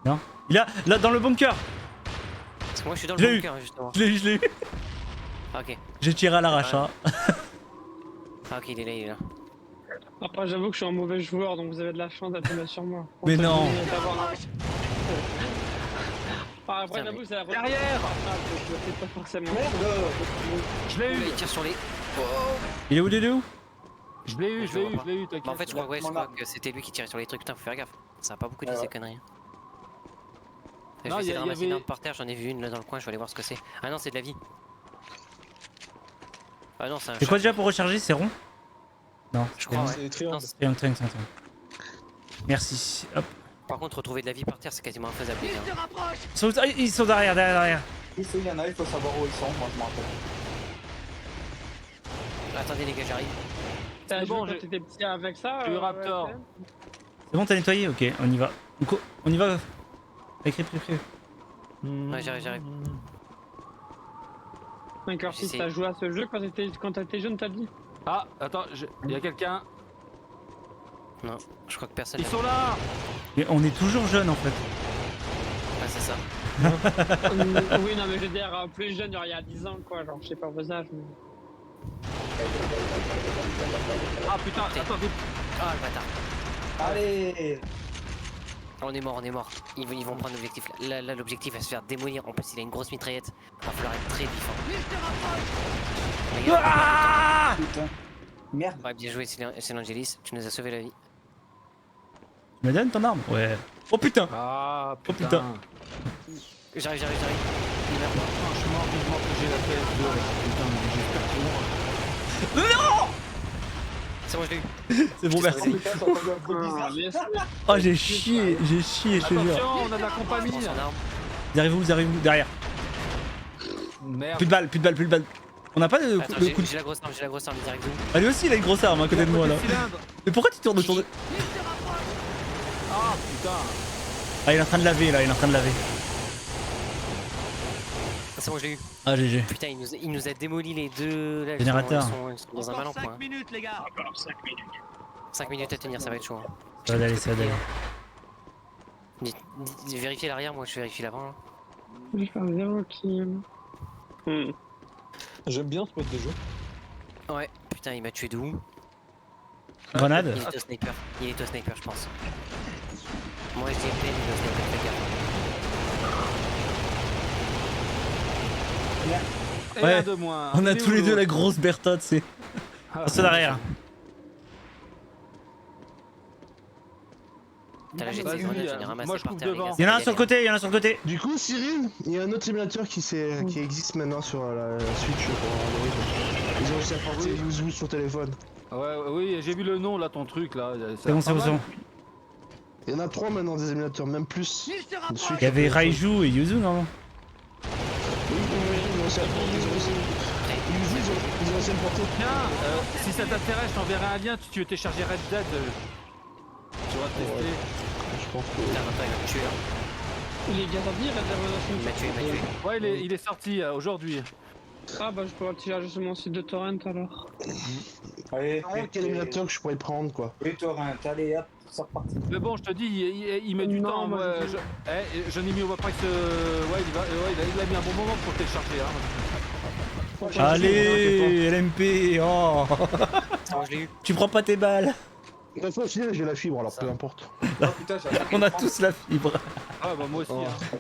Non? Il a, là, dans le bunker. Parce que moi je suis dans Je l'ai le eu. bunker justement. Je l'ai eu. Ah, ok. J'ai tiré à l'arrache, hein. Ah, ok, il est là, il est là. Après, j'avoue que je suis un mauvais joueur, donc vous avez de la chance d'être tombé sur moi. Mais non. Après, Putain, j'avoue, mais- c'est la première Derrière. fois que je le fais pas forcément. Je l'ai Là, eu. il tire sur les. Il est où, il est où? Je l'ai eu, Je je l'ai vois eu, pas. je l'ai eu, Bah, t'inquiète. en fait, je crois, ouais, je Mon crois arme. que c'était lui qui tirait sur les trucs. Putain, faut faire gaffe. Ça a pas beaucoup dit ces conneries. Je Non, vais essayer y de a- ramasser y une avait- arme par terre, j'en ai vu une là dans le coin, je vais aller voir ce que c'est. Ah non, c'est de la vie. Ah non, c'est un C'est quoi chat. déjà pour recharger? C'est rond? Non, Je crois, ouais. C'est les triangles. Non, c'est- triangle. Merci. Hop. Par contre, retrouver de la vie par terre, c'est quasiment infaisable. Les gars. Ils sont derrière. Il y en a, il faut savoir où ils sont, moi je m'en rappelle. Attendez, les gars, j'arrive. T'as C'est joué bon, quand j'ai- t'étais petit avec ça J'ai eu Raptor. SM? C'est bon, t'as nettoyé? Ok, on y va. On y va. Écris. Ouais, j'arrive. Un Curtis, J'essaie. t'as joué à ce jeu quand t'étais jeune, t'as dit? Ah, attends, il y a quelqu'un. Non, je crois que personne. Ils sont là. Mais on est toujours jeunes en fait. Ah, c'est ça. Oui, non, mais je veux dire, plus jeune, genre il y a 10 ans, quoi. Genre, je sais pas vos âges. Mais... Ah putain, attends, vite. Ah, le bâtard. Allez. On est mort. Ils vont prendre l'objectif. Là, l'objectif va se faire démolir. En plus, il a une grosse mitraillette. Va falloir être très vif. Les gars, Putain. Merde. ouais, bien joué, c'est l'Angelis. Tu nous as sauvé la vie. Tu me donnes ton arme? Ouais. Oh putain. Ah putain. putain. J'arrive. Il meurt. Franchement, vivement que j'ai la PS2. Putain, mais j'espère qu'ils vont. C'est bon, je l'ai eu. C'est bon, merci. Putain, t'as entendu un bruit Ah, bizarre. bien sûr. Oh, j'ai chié, je te jure. Attention, on a de la compagnie. Prends son arme. Vous arrivez où? Derrière. Merde. Plus de balles. On n'a pas de Attends, le coup de... j'ai la grosse arme, il direct d'où? Ah, lui aussi, il a une grosse arme à côté de moi là. Cylindre. Mais pourquoi tu tournes autour de... Ah putain. Ah, il est en train de laver là, C'est bon, je l'ai eu. Ah, GG. Putain, il nous a démoli les deux. Là, Générateur. ils sont dans un mal en point. 5 minutes, les gars. 5 minutes à tenir, ça va être chaud. Hein. Ça va aller. Vérifiez l'arrière, moi je vérifie l'avant. Là. Je vais faire 0 kill. J'aime bien ce mode de jeu. Ouais, putain, il m'a tué de où? Grenade. Il est au sniper. Il est au sniper, je pense. Moi je dis il est au sniper, fais gaffe. Et Ouais. un de moins. On a Il est tous où, les deux l'autre la grosse Berthotte, c'est... Ah, Attention derrière. T'as la jet de Vas-y, grenade, j'en ai ramassé moi, je par coupe terre, les devant. gars. Il y en a un ça sur le galère. côté, Du coup, Cyril, il y a un autre simulateur qui existe maintenant sur la Switch pour Android. Ils ont aussi apporté Yuzu sur téléphone. Ouais, oui, j'ai vu le nom là, ton truc là. C'est bon, c'est bon. Il y en a 3 maintenant des émulateurs, même plus. De Switch Il y avait sur téléphone. Raiju et Yuzu, non? Oui, ils ont aussi apporté. Yuzu, ils ont aussi apporté. Tiens, si ça t'intéresse, je t'enverrai un lien. Tu veux télécharger Red Dead. Tu vas tester. Je pense que. Putain, maintenant il va me tuer là. Il est bien sorti, Red Dead Il m'a Redemption. tué. Ouais, il est sorti aujourd'hui. Ah bah je pourrais le télécharger sur mon site de torrent alors. Allez, Quel émulateur que je pourrais prendre quoi. oui, torrent, allez hop, c'est reparti. Mais bon, je te dis, il met du Non, temps. moi, Moi, je- j'en ai mis au Vaprex. Ouais, il a mis un bon moment pour le télécharger. Hein. Allez, LMP, oh. C'est bon, je l'ai eu. Tu prends pas tes balles. De toute façon, au final, j'ai la fibre alors peu importe. Oh putain, j'ai On a tous la fibre. Ah, bah moi aussi. Oh. Hein.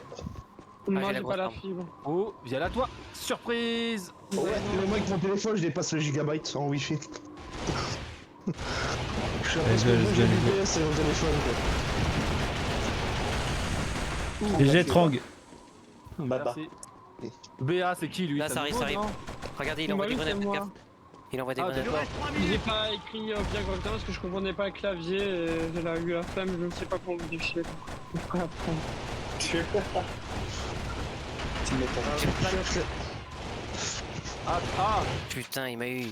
Moi j'ai la j'ai grosse pas la arme. fibre. Oh, viens là, toi. Surprise. Ouais, mais moi avec mon téléphone, je dépasse le gigabyte en wifi. Je suis à presque 2 Gbps sur mon téléphone quoi. GG Trang. Baba. Merci. BA, c'est qui lui? Là, C'est ça un arrive, nouveau, ça arrive. non Regardez, il Bah envoie oui, des c'est grenades, faites moi. gaffe. Il envoie des Ah, grenades. d'accord. J'ai pas écrit bien correctement parce que je comprenais pas le clavier et j'ai eu la flemme, je ne sais pas comment modifier. Donc, je ferai après. tu me mets pas. Ah, Putain, il m'a eu.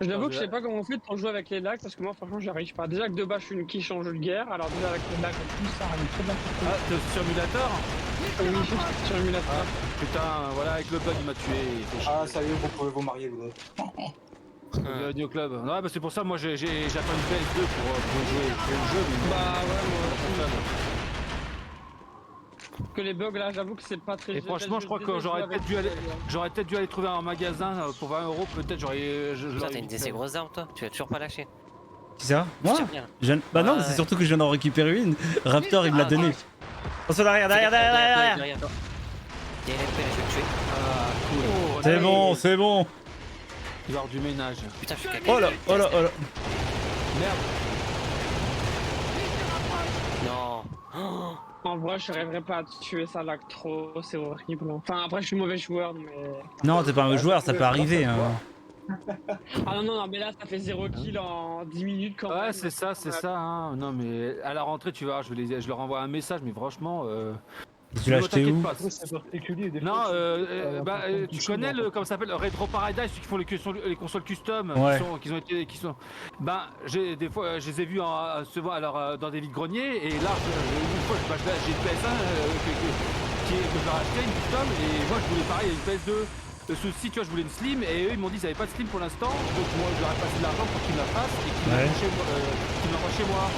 J'avoue que je sais pas comment on fait pour jouer avec les lags parce que moi franchement j'arrive pas. Déjà que de base je suis une quiche en jeu de guerre, alors déjà avec les lags en plus ça arrive très bien. ah t'es sur émulateur? Oui, je suis sur émulateur. Putain, voilà, avec le bug il m'a tué. il fait chier. Ah, ça y est, vous pouvez vous marier, vous deux. Bienvenue au club. Ouais, bah c'est pour ça, moi j'attends une PS2 pour jouer au jeu. Mais... Bah ouais, moi que les bugs là, j'avoue que c'est pas très. Et franchement, je crois que j'aurais peut-être dû aller trouver un magasin pour 20 euros, peut-être j'aurais. Putain, t'as une de ces grosses armes, toi? Tu vas toujours pas lâcher. Qui ça? Moi? Je tiens bien. Bah non, Ah, c'est ouais. surtout que je viens d'en récupérer une. Raptor, il me l'a donné. Attention derrière. Il y a LMP là, je vais le tuer. Ah, cool. C'est bon, c'est bon. Il va y avoir du ménage. Putain, je suis caca. Oh là. Merde. Non. Oh. En vrai, je rêverais pas à tuer ça lag trop, c'est horrible. Enfin, après, je suis mauvais joueur, mais. Non, t'es pas un joueur, ça peut arriver. Hein. Ah non, mais là, ça fait 0 kill en 10 minutes quand même. Ouais, c'est ça. Hein. Non, mais à la rentrée, tu vas, je leur envoie un message, mais franchement. Tu l'as acheté où? Après, c'est particulier. Des Non, fois, tu connais le, comment ça s'appelle, Retro Paradise, ceux qui font les consoles custom, Ouais. qui sont. Ben, des fois, je les ai vus dans des vides-greniers, et là, une fois, j'ai une PS1 que je leur ai acheté, une custom, et moi, je voulais pareil, une PS2. Le souci, tu vois, je voulais une Slim, et eux, ils m'ont dit qu'ils n'avaient pas de Slim pour l'instant, donc moi, je leur ai passé de l'argent pour qu'ils me la fassent, et qu'ils me l'envoient chez moi.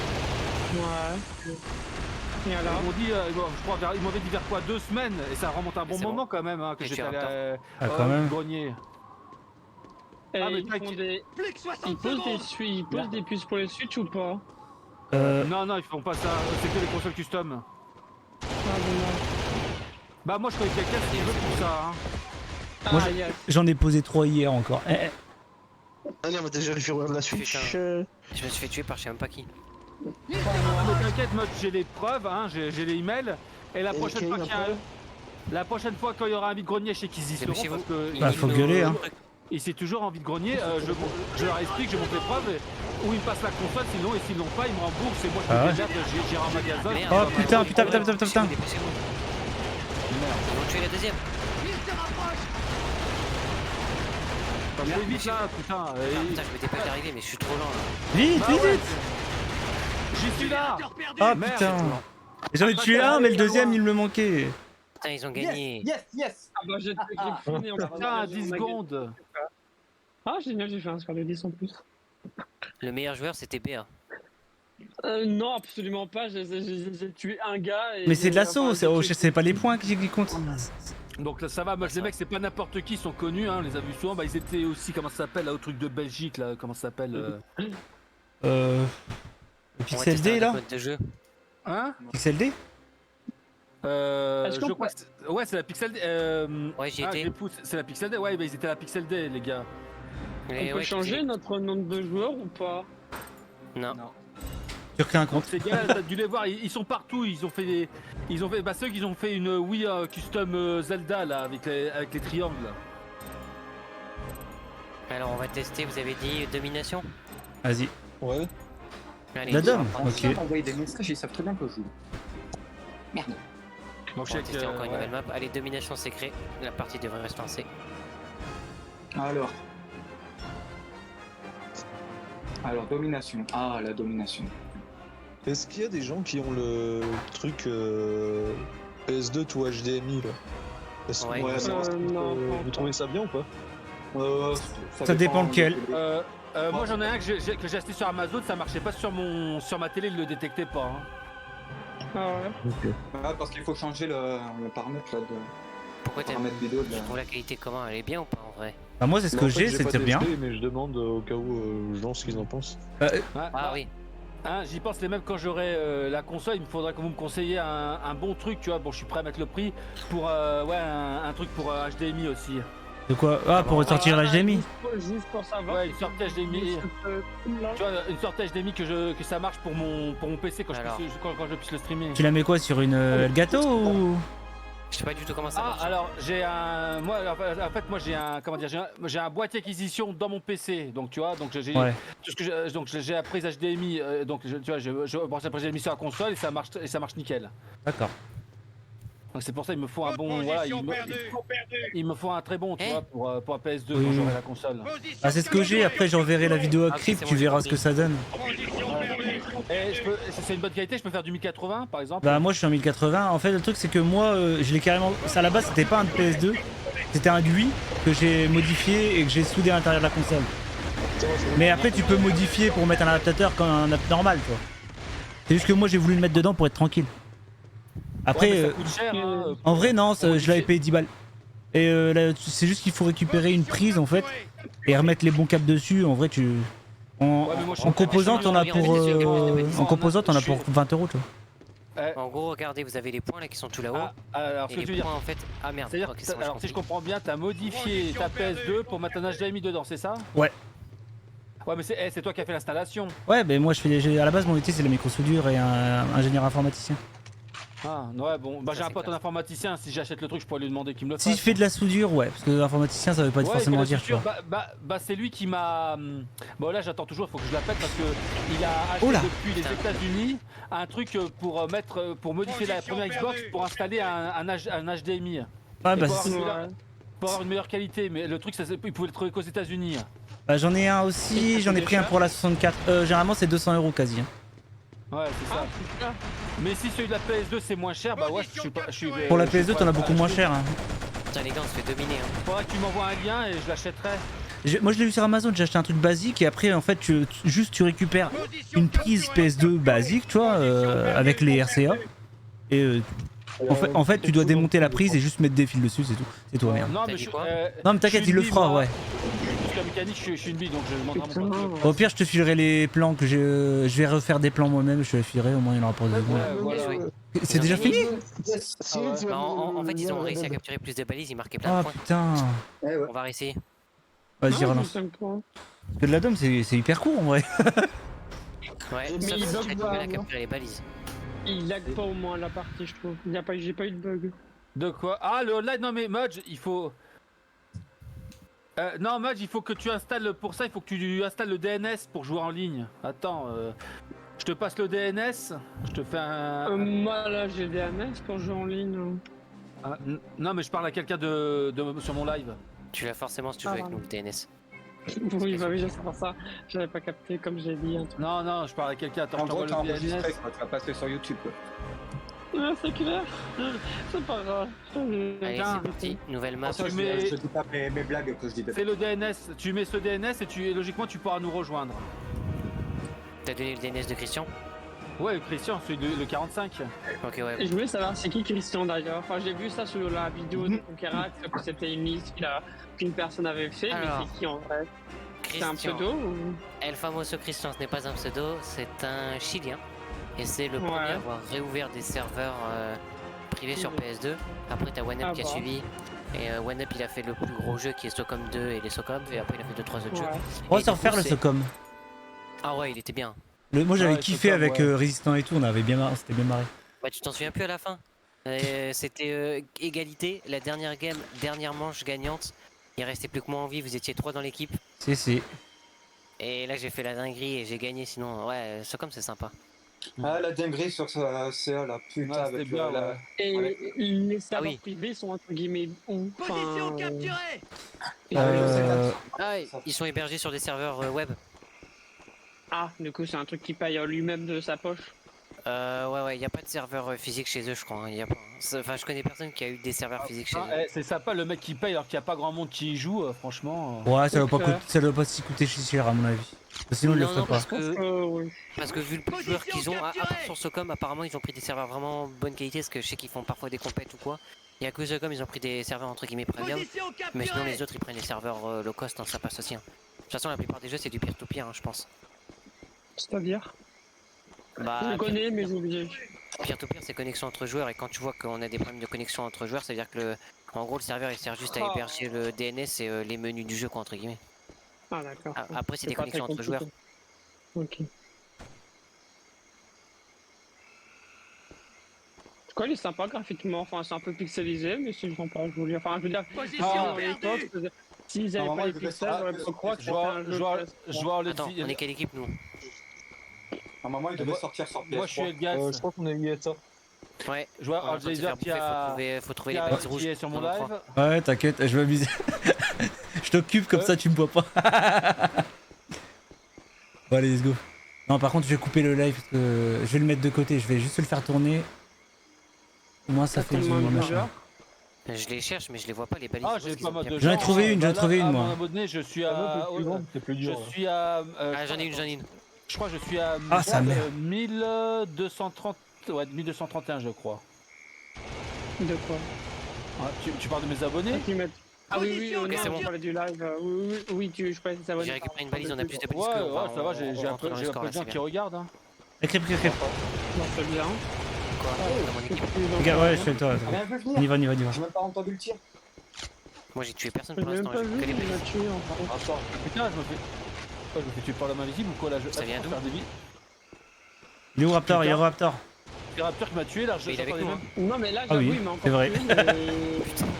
Ouais. Et alors? Ils m'ont dit, je crois, ils m'ont dit vers quoi, 2 semaines, et ça remonte un bon C'est moment bon. quand même, hein, que Et tu j'étais allé as Ah, quand même. au grenier. Et Ah, mais ils t'inquiète. font des. Plus que 60 Ils posent secondes. ils posent des puces pour les Switch ou pas? Non, ils font pas ça, c'est que les consoles custom. Ah, dommage. Bah, moi je connais quelqu'un qui veut pour ça. Hein. Moi, Ah, yes. J'en ai posé 3 hier encore. Ah non, mais déjà, j'ai regardé la Switch. Putain. Je me suis fait tuer par je sais même pas qui. Ah, mais t'inquiète, mode, j'ai les preuves, hein, j'ai les emails. Et la Et prochaine Kane, fois qu'il y a après la prochaine fois quand il y aura un vide-grenier chez qu'ils y C'est seront, chez parce vous. que Bah, faut gueuler, hein. et c'est toujours en vide-grenier, je leur explique, je montre les preuves, ou ils me passent la console, sinon, et s'ils l'ont pas, ils me remboursent, et moi je Ah me ouais. démerde, j'irai en magasin. Merde. Oh putain. Dépêchez-vous. Merde. Ils vont tuer la deuxième. Allez vite là, putain. Ah, putain, je m'étais pas d'arriver, mais je suis trop lent là. Vite, Bah vite, ouais. vite. J'y suis là. Ah Merde. putain. J'en ai tué un, mais le deuxième, il me manquait. Putain, ils ont gagné. Yes. Ah bah j'ai fini en Putain, 10 secondes. Ah génial, j'ai fait un score de 10 en plus. Le meilleur joueur, c'était BA. Non, absolument pas, j'ai tué un gars et... Mais c'est de l'assaut, enfin, c'est pas les points qui comptent. Donc là, ça va, moi, Ah, les mecs, c'est pas n'importe qui, ils sont connus, hein, on les a vus souvent. Bah, ils étaient aussi, comment ça s'appelle, là, au truc de Belgique, là, comment ça s'appelle Le On va Pixel tester D un là autre mode de jeu. Hein Pixel D Est-ce qu'on Je crois que ouais, c'est la Pixel D. Ouais, j'y je étais. les pousse, c'est la Pixel D, ouais, bah, ils étaient à la Pixel D, les gars. On Mais peut ouais, changer notre nombre de joueurs ou pas? Non. Tu recrées un compte. Ces gars, t'as dû les voir, ils sont partout, ils ont fait, bah, ceux qui ont fait une Wii custom Zelda, là, avec les triangles. Alors, on va tester, vous avez dit domination? Vas-y. Ouais. Allez, La on va dame. prendre- Ok. Envoyer des messages, ils savent très bien que je joue. Merde. Donc, On va je sais tester que, encore une ouais. nouvelle map. Allez, domination, c'est créé. La partie devrait se lancer. Alors, domination. Ah, la domination. Est-ce qu'il y a des gens qui ont le truc PS2 tout HDMI là? Ouais. Ouais, Non, vous trouvez ça bien ou pas? Ça dépend lequel. Moi j'en ai un que j'ai acheté sur Amazon, ça marchait pas sur ma télé, il le détectait pas. Hein. Ah ouais. Ah, parce qu'il faut changer le paramètre là, de Pourquoi t'aimes? paramètre vidéo de Tu la... trouves la qualité comment? Elle est bien ou pas en vrai? Bah moi c'est ce Bah, que en fait, j'ai, pas c'était bien. testé, mais je demande au cas où aux gens ce qu'ils en pensent. Ah oui. Hein, j'y pense, les mêmes quand j'aurai la console, il me faudra que vous me conseillez un bon truc, tu vois. Bon, je suis prêt à mettre le prix pour un truc pour HDMI aussi. De quoi? Ah, pour ressortir l'HDMI. Juste pour savoir. Ouais, une sortie HDMI. Tu vois, une sortie HDMI que ça marche pour mon PC quand Alors. quand je puisse le streamer. Tu la mets quoi sur une Elgato ou? Je sais pas du tout comment ça Ah, marche. alors j'ai un. Moi, en fait, moi j'ai un. Comment dire? J'ai un boîtier acquisition dans mon PC. Donc, tu vois, donc j'ai. Ouais. Tout ce que donc j'ai la prise HDMI. Donc, tu vois, je branche la prise HDMI sur la console et ça marche nickel. D'accord. Donc c'est pour ça il me faut un bon, voilà, il me faut un très bon, tu Eh vois, pour un PS2 Oui. quand j'aurai la console. Ah, c'est ce que j'ai, après j'enverrai la vidéo à Ah, Crypt, c'est tu bon, verras j'ai ce que ça donne. Et c'est une bonne qualité, je peux faire du 1080 par exemple. Bah moi je suis en 1080, en fait le truc c'est que moi je l'ai carrément... Ça à la base c'était pas un PS2, c'était un GUI que j'ai modifié et que j'ai soudé à l'intérieur de la console. Mais après tu peux modifier pour mettre un adaptateur comme un app normal quoi. C'est juste que moi j'ai voulu le mettre dedans pour être tranquille. Après Ouais, mais ça coûte cher, hein, en vrai non, pour je l'avais modifier. payé 10 balles. Et là, c'est juste qu'il faut récupérer une prise en fait et remettre les bons câbles dessus. En vrai tu... En, Ouais, mais moi, je en suis- composant t'en as pour... en composant t'en as je pour suis- 20 euros tu vois. En gros, regardez, vous avez les points là qui sont tout là-haut. Alors et ce que les tu veux dire, points en fait. Ah merde, c'est-à-dire, ok, c'est bon, j'ai alors si je compris. comprends bien, t'as modifié ta PS2 pour mettre un HDMI dedans, c'est ça? Ouais. Ouais, mais c'est toi qui as fait l'installation. Ouais, ben moi je fais à la base mon métier c'est la microsoudure et un ingénieur informaticien. Ah, ouais, bon, bah j'ai Ça, un c'est pote en classe. informaticien, si j'achète le truc, je pourrais lui demander qu'il me le fasse. Si je fais de la soudure, ouais, parce que informaticien ça veut pas Ouais, forcément il fait dire, la tu vois. soudure, bah c'est lui qui m'a... Bon là j'attends toujours, il faut que je l'appelle parce que il a acheté Oh là. depuis les États-Unis un truc pour modifier la première Xbox pour installer un HDMI. Ouais, Et bah, pour, c'est- pour avoir une meilleure qualité, mais le truc il pouvait le trouver qu'aux États-Unis. bah, j'en ai un aussi, j'en ai pris un pour la 64. Généralement c'est 200 € quasi. Hein. Ouais, c'est ça. Mais si celui de la PS2 c'est moins cher, bah ouais, je suis pas. Pour la je suis PS2 prêt t'en à as beaucoup moins l'acheter. cher. Hein. Putain, les gars, on se fait dominer. Hein. Faudrait que tu m'envoies un lien et je l'achèterai. Moi je l'ai vu sur Amazon, j'ai acheté un truc basique et après en fait juste tu récupères une prise PS2 basique, tu vois, avec les RCA. Et en fait tu dois démonter la prise et juste mettre des fils dessus, c'est tout. C'est tout, merde. Non, T'as mais dit je, quoi Non mais t'inquiète, je suis il le une bille, fera, moi. ouais. Parce que la mécanique, je suis une bille donc je demanderai à mon pote. Au pire je te filerai les plans que je vais refaire des plans moi-même, je te les filerai, au moins il y en aura pour 2 secondes. Ouais, voilà. joué. C'est Ils ont déjà gagné. fini? Si, ouais. tu Bah, vas- en fait, ils ont réussi à capturer plus de balises, ils marquaient plein de Ah points. putain. On va réessayer. Vas-y relance. Parce que de la dome c'est hyper court en vrai. Ouais, Mais sauf il si bug j'ai du pas, mal à non capturer les balises. Il lag pas au moins la partie, je trouve. J'ai pas eu de bug. De quoi? Ah, le online, non mais Mudge, il faut... non Mudge, il faut que tu installes, pour ça, il faut que tu installes le DNS pour jouer en ligne. Attends, je te passe le DNS, je te fais Moi là j'ai DNS pour jouer en ligne. non mais je parle à quelqu'un sur mon live. Tu l'as forcément si tu joues avec nous, le DNS. Oui, bah oui, je sais pas ça. J'avais pas capté comme j'ai dit un truc. Non, je parle à quelqu'un, attends, En je gros, t'envoie t'as le enregistré, DNS. quoi, tu vas passer sur YouTube. Quoi. Ah, c'est clair. C'est pas grave. Allez, Putain. c'est parti. Nouvelle map. Ça, tu je, mets- je dis pas mes blagues que je dis. C'est le DNS, tu mets ce DNS et logiquement tu pourras nous rejoindre. T'as donné le DNS de Christian? Ouais, Christian, celui le 45. Ok, ouais. Et je voulais savoir c'est qui Christian d'ailleurs. Enfin, j'ai vu ça sur la vidéo de Conquerax que c'était une liste qu'une personne avait fait, Alors, mais c'est qui en vrai? C'est un Christian. pseudo ou... El Famoso Christian, ce n'est pas un pseudo, c'est un Chilien. Et c'est le Ouais. premier à avoir réouvert des serveurs privés sur PS2. Après, t'as OneUp Ah qui a bon. suivi. Et OneUp, il a fait le plus gros jeu qui est Socom 2 et les Socom. Et après, il a fait 2-3 autres jeux. Ouais. On va Et se du refaire coup, le c'est- Socom. Ah ouais, il était bien. Moi j'avais Ouais, kiffé Socom, avec ouais. Résistant et tout, on avait bien marré, c'était bien marré. Bah, tu t'en souviens plus à la fin. C'était égalité. La dernière game, dernière manche gagnante. Il restait plus que moi en vie, vous étiez 3 dans l'équipe. C'est. Et là, j'ai fait la dinguerie et j'ai gagné. Sinon, ouais, Socom, c'est sympa. Ah, la dinguerie sur CA, là, putain, Ouais, c'était avec bien, la... ouais. Et Ouais. les serveurs oui. privés sont entre guillemets bons. Position capturée. Ah, ils sont hébergés sur des serveurs web. Ah, du coup, c'est un truc qui paye lui-même de sa poche. Ouais, y a pas de serveur physique chez eux, je crois. Hein. Y a pas. Enfin, je connais personne qui a eu des serveurs physiques chez eux. C'est sympa le mec qui paye alors qu'il n'y a pas grand monde qui y joue, franchement. Ouais, ça doit pas, clair. ça doit pas si coûter cher à mon avis. Sinon, ils le Non, feraient pas. parce que, Oui. parce que vu le peu de joueurs qu'ils ont, à part sur Socom, apparemment ils ont pris des serveurs vraiment bonne qualité, parce que je sais qu'ils font parfois des compètes ou quoi. Il y a que Socom, ils ont pris des serveurs entre guillemets premium, Position mais sinon capturée. les autres ils prennent des serveurs low cost, hein, ça passe aussi. Hein. De toute façon, la plupart des jeux c'est du peer-to-peer, hein, je pense. C'est-à-dire Bah, Je connais, mais j'ai oublié. peer-to-peer c'est connexion entre joueurs, et quand tu vois qu'on a des problèmes de connexion entre joueurs, ça veut dire que en gros le serveur il sert juste à Oh. héberger le DNS et les menus du jeu, quoi, entre guillemets. Ah, d'accord. Après, c'est des pas très connexions entre joueurs. compliqué. Ok. En tout cas, il est sympa graphiquement. Enfin, c'est un peu pixelisé, mais c'est sympa. Je voulais. Enfin, je veux dire, Position dans perdue. l'époque, s'ils avaient Normalement, pas les il devait pixels, se- j'aurais pu croire que Je c'était vois, un je jeu. vois, PS3. je vois le Attends, on est quelle équipe nous? Normalement, il devait sortir sur PS3. Moi je suis Elgas. Je crois qu'on a eu ça. Ouais. Je vois On est en train de se faire Aljazer qui bouffer, a. faut trouver qui les a- balises qui rouges. est sur mon on en live. prend. Ouais, t'inquiète, je m'amuse. Je t'occupe comme ça, tu me vois pas. Bon, allez, let's go. Non, par contre, je vais couper le live parce que je vais le mettre de côté. Je vais juste le faire tourner. Au moins, ça fait du Attends, moi, machin. Je les cherche, mais je les vois pas les balises. Ah, rouges, j'ai qu'ils pas ont mal bien de pris. J'en ai gens, trouvé hein. une, j'en ai Bah là, trouvé une, à moi. mon abonné, je suis à. Un peu plus grande, c'est plus Je dur. là. suis à. Ah, j'en ai une. Je crois que je suis à. Ah, sa mère. 1230. Ouais, 1231, je crois. De quoi? Ah, tu parles de mes abonnés? Ah oui, oui, Ok, non, c'est bon. on parlait du live. Je croyais que ça va. J'ai récupéré une balise, on a plus de Ouais, balises que on va- ouais, ça va, j'ai on un rentre peu dans le j'ai un score, peu là, de gens c'est qui bien. regardent. Hein. Écrire. Non, c'est bien. Quoi dans mon équipe. Regarde, ouais, je suis avec toi. Ah, mais elle veut venir. On y va. J'ai même pas entendu le tir. Moi j'ai tué personne J'ai pour même l'instant, pas j'ai vu, que les il m'a balises. tué en fait. Attends, putain, je me fais tuer par l'homme invisible ou quoi là? Ça vient d'où? Faire des billes. Il est où Raptor? Il est où Raptor? C'est Raptor qui m'a tué là, Mais il est avec nous, hein. Non, mais là, Ah j'avoue, oui, il m'a encore c'est vrai. tué, mais...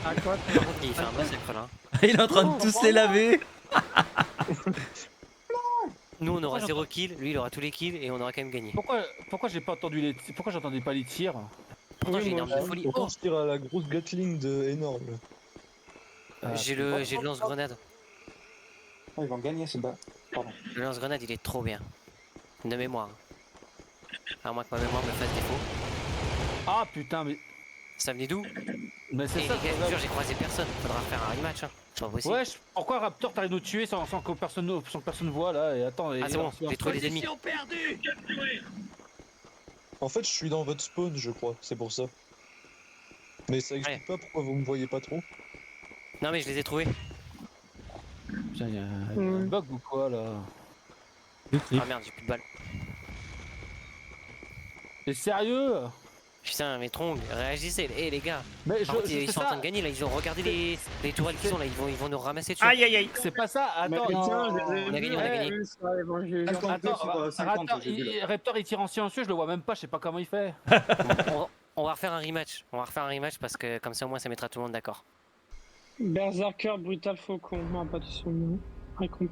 À quoi? Il fait un massacre là. Il est en train de tous les laver. Nous on aura 0 kills, lui il aura tous les kills et on aura quand même gagné. Pourquoi j'ai pas entendu les pourquoi j'entendais pas les tirs? Pourtant Oui, j'ai une moi arme de aussi. folie. Pourquoi on se tire à la grosse Gatling de énorme J'ai le lance-grenade. Oh, ils vont gagner ce bas. Pardon. Le lance-grenade il est trop bien. De mémoire. À moins que ma mémoire me fasse défaut. Ah putain mais Ça venait d'où? mais Et c'est les ça. gars, je vous jure, j'ai croisé personne. Faudra refaire un rematch. Hein. C'est pas possible. Ouais, pourquoi Raptor t'arrives de nous tuer sans que personne voit là et attends. Ah c'est bon, j'ai trouvé les ennemis. En fait, je suis dans votre spawn, je crois, c'est pour ça. Mais ça explique pas pourquoi vous me voyez pas trop. Non mais je les ai trouvés. Putain, y'a un bug ou quoi là? Ah merde, j'ai plus de balles. T'es sérieux? Putain, mais Trong, réagissez, les gars. Mais Par contre, ils c'est sont en train ça. de gagner là, ils ont regardé les tourelles qui sont là, ils vont nous ramasser dessus. Aïe. C'est pas ça, attends. On a gagné, on a gagné. Raptor il tire en silencieux, je le vois même pas, je sais pas comment il fait. On va refaire un rematch. On va refaire un rematch parce que comme ça au moins ça mettra tout le monde d'accord. Berserker, Brutal Faucon. Non, pas de son nom. Récompense.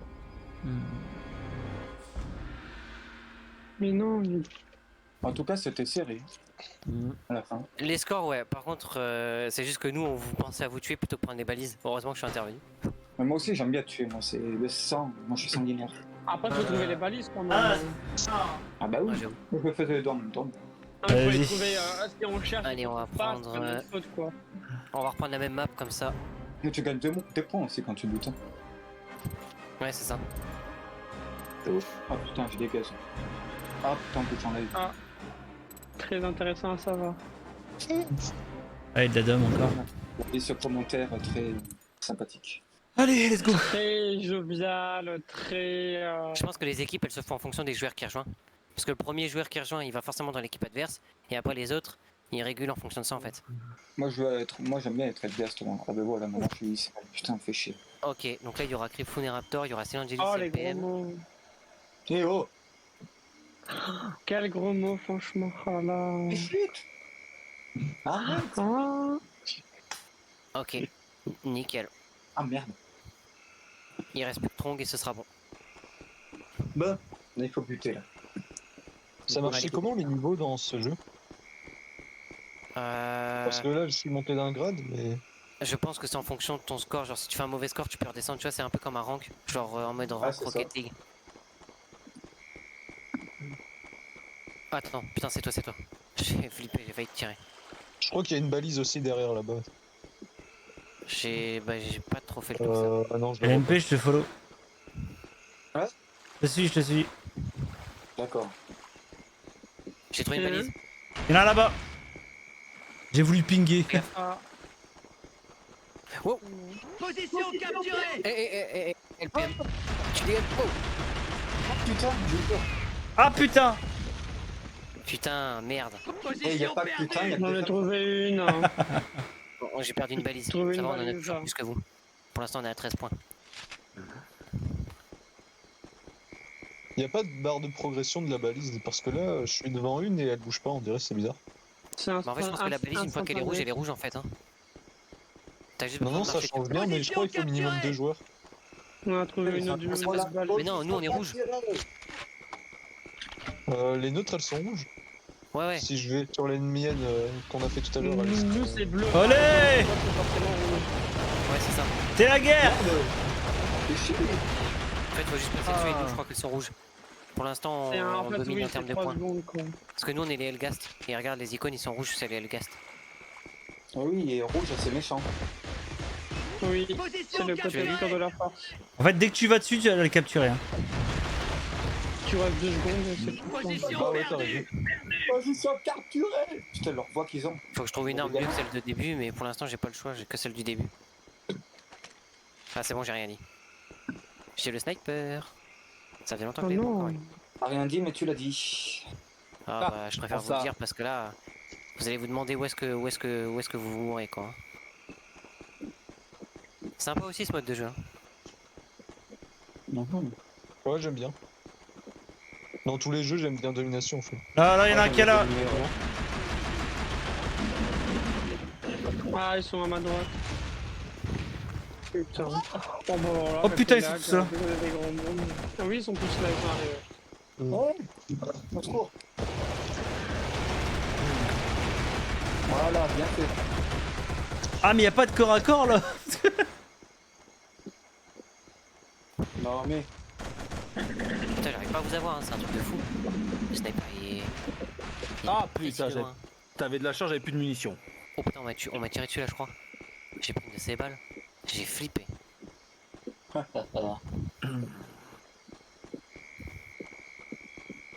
Mais non, En tout cas, c'était serré. À la fin. Les scores, ouais. Par contre, c'est juste que nous, on vous pensait à vous tuer plutôt que prendre des balises. Heureusement que je suis intervenu. Mais moi aussi, j'aime bien tuer. Moi, c'est le sang. Moi, je suis sanguinaire. après, faut trouver les balises quand même. Ah bah oui. Ouais, j'avoue. Je me fais les dents en même temps. Il faut Vas-y. les trouver si on cherche. Allez, on va pas, prendre, c'est pas notre faute, quoi. on va reprendre la même map comme ça. Et tu gagnes 2 points aussi quand tu butes. Hein. Ouais, c'est ça. Ah putain, je dégage. Ah putain, putain, en live. Très intéressant à savoir. Allez, Dadom encore. Et ce commentaire très sympathique. Allez, let's go. Très jovial, très. Je pense que les équipes, elles se font en fonction des joueurs qui rejoignent. Parce que le premier joueur qui rejoint, il va forcément dans l'équipe adverse. Et après, les autres, ils régulent en fonction de ça en fait. Moi, j'aime bien être adverse. Ah bah voilà, maintenant je suis ici. Putain, fait chier. Ok, donc là, il y aura Cripfoon et Raptor, il y aura Silangelis Oh, et les gros PM. mots. Eh oh. Quel gros mot, franchement. Oh là. Chut. Arrête. Ah. Ok, nickel. Ah merde. Il reste plus que Trong et ce sera bon. Bah, là, il faut buter là. Ça marchait comment les niveaux dans ce jeu? Parce que là, je suis monté d'un grade, mais... Je pense que c'est en fonction de ton score. Genre, si tu fais un mauvais score, tu peux redescendre. Tu vois, c'est un peu comme un rank. Genre en mode rank c'est Rocket ça. League. Attends, putain, c'est toi. J'ai flippé, j'ai failli te tirer. Je crois qu'il y a une balise aussi derrière là-bas. J'ai pas trop fait le tour. Ah non, je le vois LMP, je te follow. Ouais. Je te suis. D'accord. J'ai trouvé une balise. Il y en a là-bas. J'ai voulu pinguer. Ah. Wow. Position capturée. LPM. Tu dis oh. Putain, j'ai eu peur. Ah putain. Putain, merde. Et il y a Position pas de putain, il y a J'en ai déjà... trouvé une. Bon, j'ai perdu une balise. Ça Trouver une va, on en a balise, toujours ça. plus que vous. Pour l'instant, on est à 13 points. Il n'y a pas de barre de progression de la balise, parce que là, je suis devant une et elle bouge pas, on dirait, c'est bizarre. C'est un. Bah, en fait, je pense que la balise, une fois qu'elle est rouge, elle est rouge en fait. Hein. T'as juste Non, besoin non, de ça marcher change dessus. bien, mais je crois qu'il faut minimum 2 joueurs. On a trouvé une autre Voilà. balle. Mais non, nous on est rouge. Les neutres, elles sont rouges. Ouais, ouais. Si je vais sur l'ennemi qu'on a fait tout à l'heure. Nous, c'est bleu. Olé C'est forcément rouge. Ouais, c'est ça. C'est la guerre. En fait, faut juste passer dessus et nous, je crois qu'ils sont rouges. Pour l'instant, C'est on en fait, domine oui, en termes c'est de 3 points. secondes, quoi. Parce que nous, on est les Helgast. Et regarde, les icônes, ils sont rouges, c'est les Helgast. Ah oui, et rouge, c'est méchant. Oui, c'est Position le côté capturée. obscur de la force. En fait, dès que tu vas dessus, tu vas le capturer. Hein. Tu restes 2 secondes et c'est tout. Position ouais, t'as perdue. Position capturée. Putain, leur voix qu'ils ont. Faut que je trouve une arme mieux que celle de début, mais pour l'instant, j'ai pas le choix, j'ai que celle du début. Ah, c'est bon, j'ai rien dit. J'ai le sniper. Ça fait longtemps que Oh je l'ai pas encore non. eu. T'as rien dit, mais tu l'as dit. Ah, Ah, bah, je préfère bon, vous ça. le dire parce que là, vous allez vous demander où est-ce que vous mourrez, quoi. Sympa aussi ce mode de jeu. Hein. Ouais, j'aime bien. Dans tous les jeux, j'aime bien domination en fait. Là, il y en a un qui est là. Ah, ils sont à ma droite. Putain. Bon, bah, voilà, Oh, putain, ils sont lag, tous là. désolé des grands mondes. Ah oui, ils sont tous là, ils sont arrivés. Ouais. Au secours. Voilà, bien fait. Ah, mais y a pas de corps à corps là. Non, mais. Putain, j'arrive pas à vous avoir, hein, c'est un truc de fou. Le sniper il est. Ah il est putain, si loin. t'avais de la charge, j'avais plus de munitions. Oh putain, on m'a tiré dessus là, je crois. J'ai pris une de ces balles. J'ai flippé.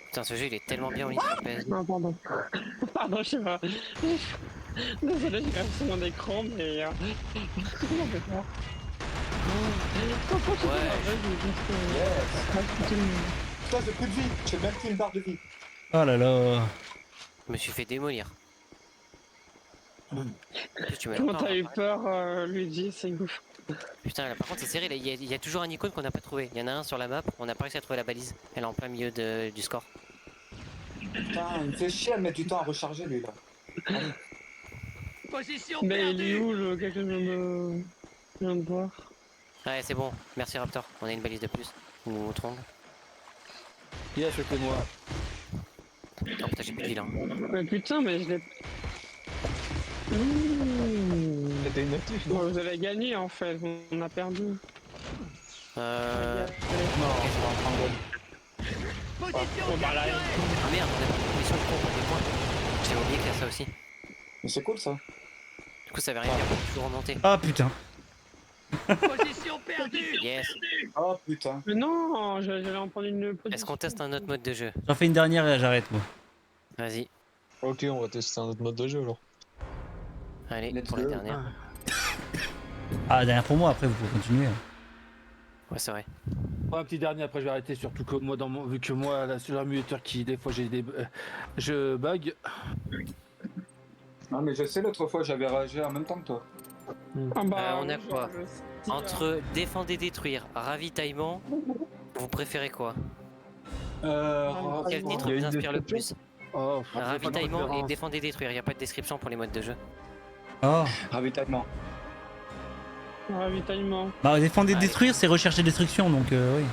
Putain, ce jeu il est tellement bien au lit sur PS. Non, pardon. Pardon, je sais pas. Désolé, j'ai quand même sur mon écran, mais. Comment on fait ça? Ouais. Putain, j'ai plus de vie. J'ai même plus une barre de vie. Oh là là. Je me suis fait démolir. En plus, tu m'as Comment longtemps, t'as eu hein. peur, Luigi, c'est ouf. Putain, là, par contre, c'est serré. Là, il y a toujours un icône qu'on n'a pas trouvé. Il y en a un sur la map, on n'a pas réussi à trouver la balise. Elle est en plein milieu du score. Putain, il me fait chier à mettre du temps à recharger lui là. Allez. Position Mais il est perdue. où, le quelqu'un vient de voir? Ouais, c'est bon. Merci Raptor. On a une balise de plus. Ou Trong. Yes, c'était moi. Oh putain, j'ai plus de vie là. Mais putain, mais je l'ai. Mmh. T'étais inactif, non? Bon, vous avez gagné en fait, on a perdu. Position Bon, bah là, capturée. Ah merde, on a pas de mission pour des points. J'ai oublié qu'il y a ça aussi. Mais c'est cool ça. Du coup, ça veut rien dire. Je peux remonter. Ah putain. Position perdue. Yes. Oh putain. Mais non, j'allais en prendre une position. Est-ce qu'on teste un autre mode de jeu? J'en fais une dernière et j'arrête moi. Vas-y. Ok, on va tester un autre mode de jeu alors. Allez, Let's pour la go. dernière. Ah, dernière pour moi, après vous pouvez continuer. Ouais, c'est vrai. Ouais, un petit dernier, après je vais arrêter, surtout que moi, vu que moi, là, sur l'émulateur qui, des fois, j'ai des. Je bug. Non, mais je sais, l'autre fois j'avais réagi en même temps que toi. Ah bah, on a quoi je sais. Entre défendre et détruire, ravitaillement, vous préférez quoi? Quel titre Il y a vous une inspire le plus? Oh, Ravitaillement et défendre et détruire. Il n'y a pas de description pour les modes de jeu. Oh. Ravitaillement. Ravitaillement. Bah, défendre et Allez. détruire, c'est rechercher destruction donc oui.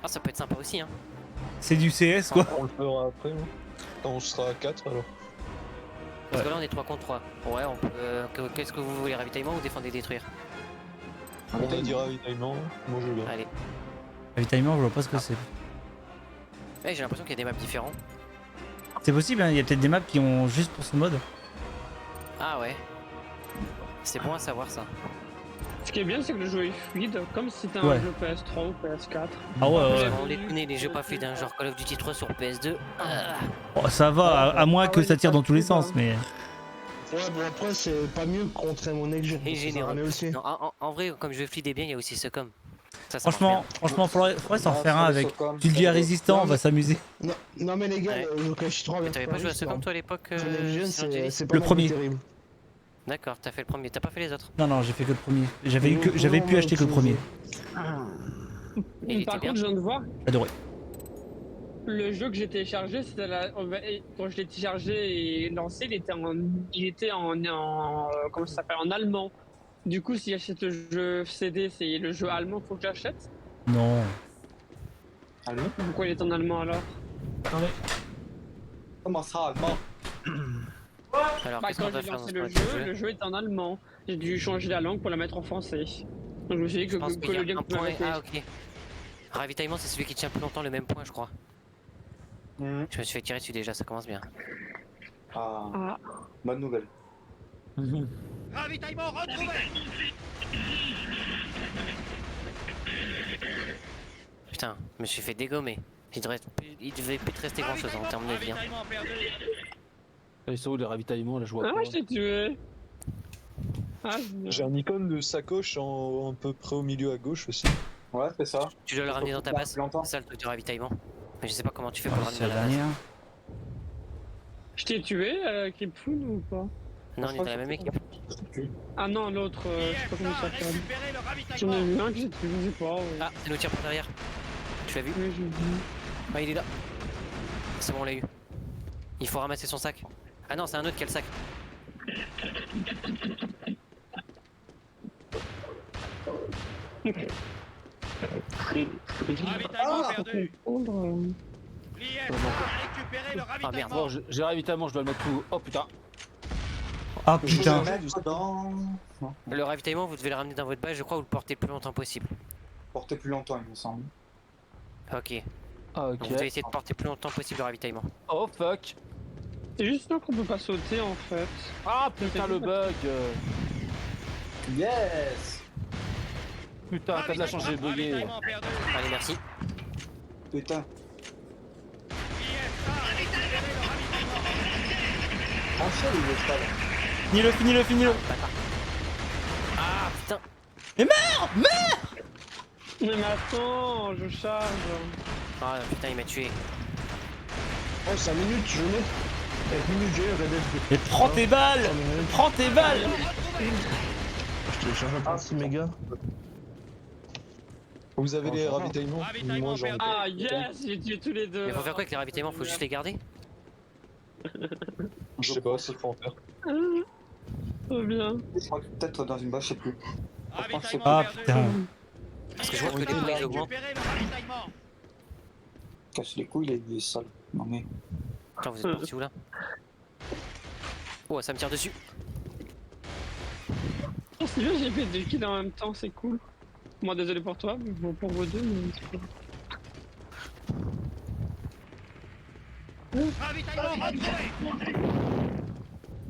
Ah, ça peut être sympa aussi, hein. C'est du CS quoi. On le fera après, non? Quand on sera à 4 alors. Parce que là, on est 3 contre 3. Ouais, on peut. Qu'est-ce que vous voulez, ravitaillement ou défendre et détruire? On a dit ravitaillement, moi je veux bien. Allez. Ravitaillement, je vois pas ce que c'est. Ouais, j'ai l'impression qu'il y a des maps différents. C'est possible, hein, il y a peut-être des maps qui ont juste pour ce mode. Ah ouais. C'est bon à savoir ça. Ce qui est bien, c'est que le jeu est fluide, comme si c'était un Ouais. jeu PS3 ou PS4. Ah ouais, ouais. On les connaît, les jeux pas fluides, hein, genre Call of Duty 3 sur PS2. Ah. Oh, ça va, à moins que ça tire dans tous les sens, mais. Ouais, bon après c'est pas mieux que contre mon que j'ai. Et Ça généreux. ramène aussi. Non, en vrai, comme je fleed bien, il y a aussi ce com. Ça Franchement, faudrait s'en faire un avec. Tu le dis à résistant, on va s'amuser. Non, non mais les gars, Ouais. le Clash 3 Mais t'avais pas joué à ce com toi à l'époque c'est pas Le non plus premier. terrible. D'accord, t'as fait le premier, t'as pas fait les autres. Non, non, j'ai fait que le premier. J'avais pu acheter que le premier. Et il était Par bien. contre, je viens de voir, Adoré. le jeu que j'ai téléchargé, c'était quand je l'ai téléchargé et lancé, il était en comment ça s'appelle, en allemand. Du coup, si j'achète le jeu CD, c'est le jeu allemand qu'il faut que j'achète. Non. Allô? Pourquoi il est en allemand alors? Attendez. Comment ça, allemand? Alors, Bah, qu'est-ce qu'on quand doit j'ai faire dans lancé ce le jeu jeu est en allemand. J'ai dû changer la langue pour la mettre en français. Donc je me suis dit Je pense que qu'il y le a lien un que tu m'avais point. fait. Ah, ok. Ravitaillement, c'est celui qui tient plus longtemps le même point, je crois. Mhm. Je me suis fait tirer dessus déjà, ça commence bien. Ah, Ah, bonne nouvelle. Ravitaillement retrouvé. Putain, je me suis fait dégommer. Il devait plus te rester grand chose en termes de vie. Hein. Ravitaillement perdu. Ils sont où les ravitaillements là, je vois ah pas. je t'ai tué. Ah, J'ai un icône de sacoche en à peu près au milieu à gauche aussi. Ouais, c'est ça. Tu dois le ramener dans ta base, Longtemps. c'est ça le truc de ravitaillement. Mais je sais pas comment tu fais pour le ramener C'est dans la la base. dernière. je t'ai tué, Creepfood ou pas? Non, on est dans la même équipe. Ah non, l'autre, je sais pas comment il Justin, s'appelle. récupérez le J'en ravitaillement. ai vu un que j'ai tué, je sais pas. Ouais. Ah, il nous tire par derrière. Tu l'as vu? Oui, j'ai vu. Ah, il est là. C'est bon, on l'a eu. Il faut ramasser son sac. Ah non, c'est un autre qui a le sac. Ravitaillement perdu. Prendre, L'IF récupérez le Ah ravitaillement. merde. Bon, j'ai le ravitaillement, je dois le mettre tout. Oh putain. Ah Je putain. vais le mettre dans... Non, Le ravitaillement, vous devez le ramener dans votre base, je crois, ou le porter le plus longtemps possible. porter plus longtemps, il me semble. Ok. Ah Donc ok. vous devez essayer de porter plus longtemps possible le ravitaillement. Oh fuck. C'est juste là qu'on peut pas sauter en fait. Ah putain le bug. Yes! Putain, t'as de la chance, j'ai bugué. Ravitaillement perdu. Allez, merci. Putain. IF récupérez le ravitaillement. Enchaîne, il veut pas là. Finis-le, finis-le. Ah putain. Mais attends, je charge. Ah putain, il m'a tué. Oh, 5 minutes, je mets. 5 minutes, j'ai Red Dead. Mais prends tes balles. 5 minutes. Prends tes balles. Je télécharge un 36 mégas. Vous avez les Enfin, ravitaillements? ravitaillement Moi j'en ai. perdu. Ah yes, j'ai tué tous les deux. Mais faut faire quoi avec les ravitaillements? Faut juste les garder? Je sais pas ce qu'il faut en faire. Ah, trop bien. Je crois que peut-être dans une base, je sais plus. Ravitaillement Ah perdu. putain. Parce que je vois que les points ils augmentent. Récupérez le ravitaillement. Casse les couilles, il est sale. Non mais. Attends, vous êtes parti où là? Oh, ça me tire dessus. Oh, c'est bien, j'ai fait 2 kills en même temps, c'est cool. Moi, désolé pour toi, mais bon, pour vous deux, mais c'est cool. Ravitaillement retrouvé.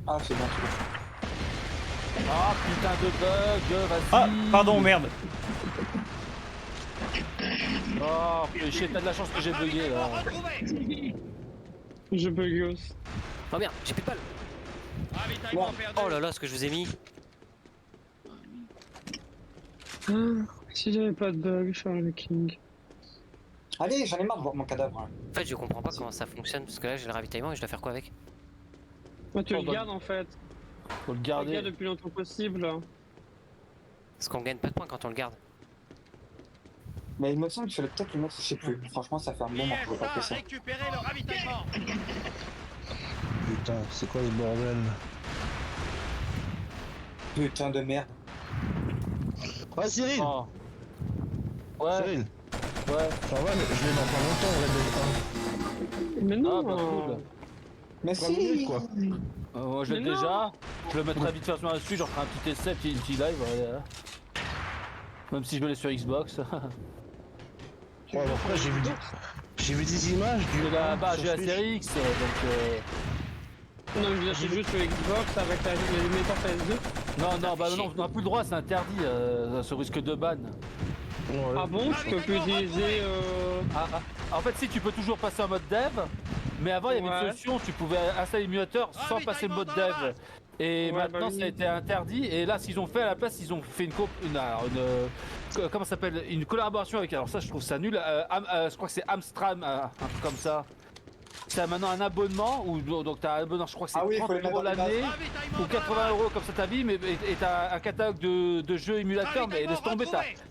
Ah, c'est bon, c'est bon. Ah putain de bug, vas-y. Ah pardon, merde. Oh fais chier, t'as de la chance que j'ai bugué là. Retrouvé. Je bug aussi. Oh merde, j'ai plus de balles. Ravitaillement perdu. Oh là là, ce que je vous ai mis. Ah, si j'avais pas de bug, je serais le king. Allez, j'en ai marre de voir mon cadavre. Hein. En fait, je comprends pas comment ça fonctionne parce que là j'ai le ravitaillement et je dois faire quoi avec? Moi, tu Oh, le bah, gardes en fait. Faut le Tu le garder. gardes le plus longtemps possible. Parce qu'on gagne pas de points quand on le garde. Mais il me semble qu'il fallait peut-être le mettre, je sais plus. Franchement, ça fait un moment que je vois pas que ça. Récupérez le ravitaillement. Putain, c'est quoi ce bordel? Putain de merde. Ouais, Cyril! Oh. Ouais, Cyril! ouais. Ça va, mais je l'ai dans pas longtemps, Red Dead Mais non. Ah bah cool. Mais 3 si. minutes, quoi. Moi je l'ai Mais non. déjà. Je le mettrai vite fait sur la suite, j'en ferai un petit essai, petit live. Voilà. Même si je me l'ai sur Xbox. Ouais, bah, après, j'ai vu des images du. J'ai la bah, sur j'ai la Switch. série X, donc Non, je veux dire, c'est juste sur Xbox avec les metteurs PS2. Non, non, bah non, on n'a plus le droit, c'est interdit, ce risque de ban. Ouais. Ah bon, je peux plus utiliser. En fait, si tu peux toujours passer en mode dev, mais avant il y avait Ouais. une solution, tu pouvais installer l'émulateur sans passer le mode dev. Et Ouais, maintenant bah oui. ça a été interdit. Et là, ce qu'ils ont fait à la place, ils ont fait comment ça s'appelle, une collaboration avec. Alors ça, je trouve ça nul. Je crois que c'est Amstram, un truc comme ça. C'est maintenant un abonnement où donc t'as un abonnement, je crois que c'est Ah oui, 30 faut les mettre € dans les l'année. Ravitaillement Ou 80 € comme ça ta vie, mais et t'as un catalogue de jeux émulateurs, mais laisse tomber,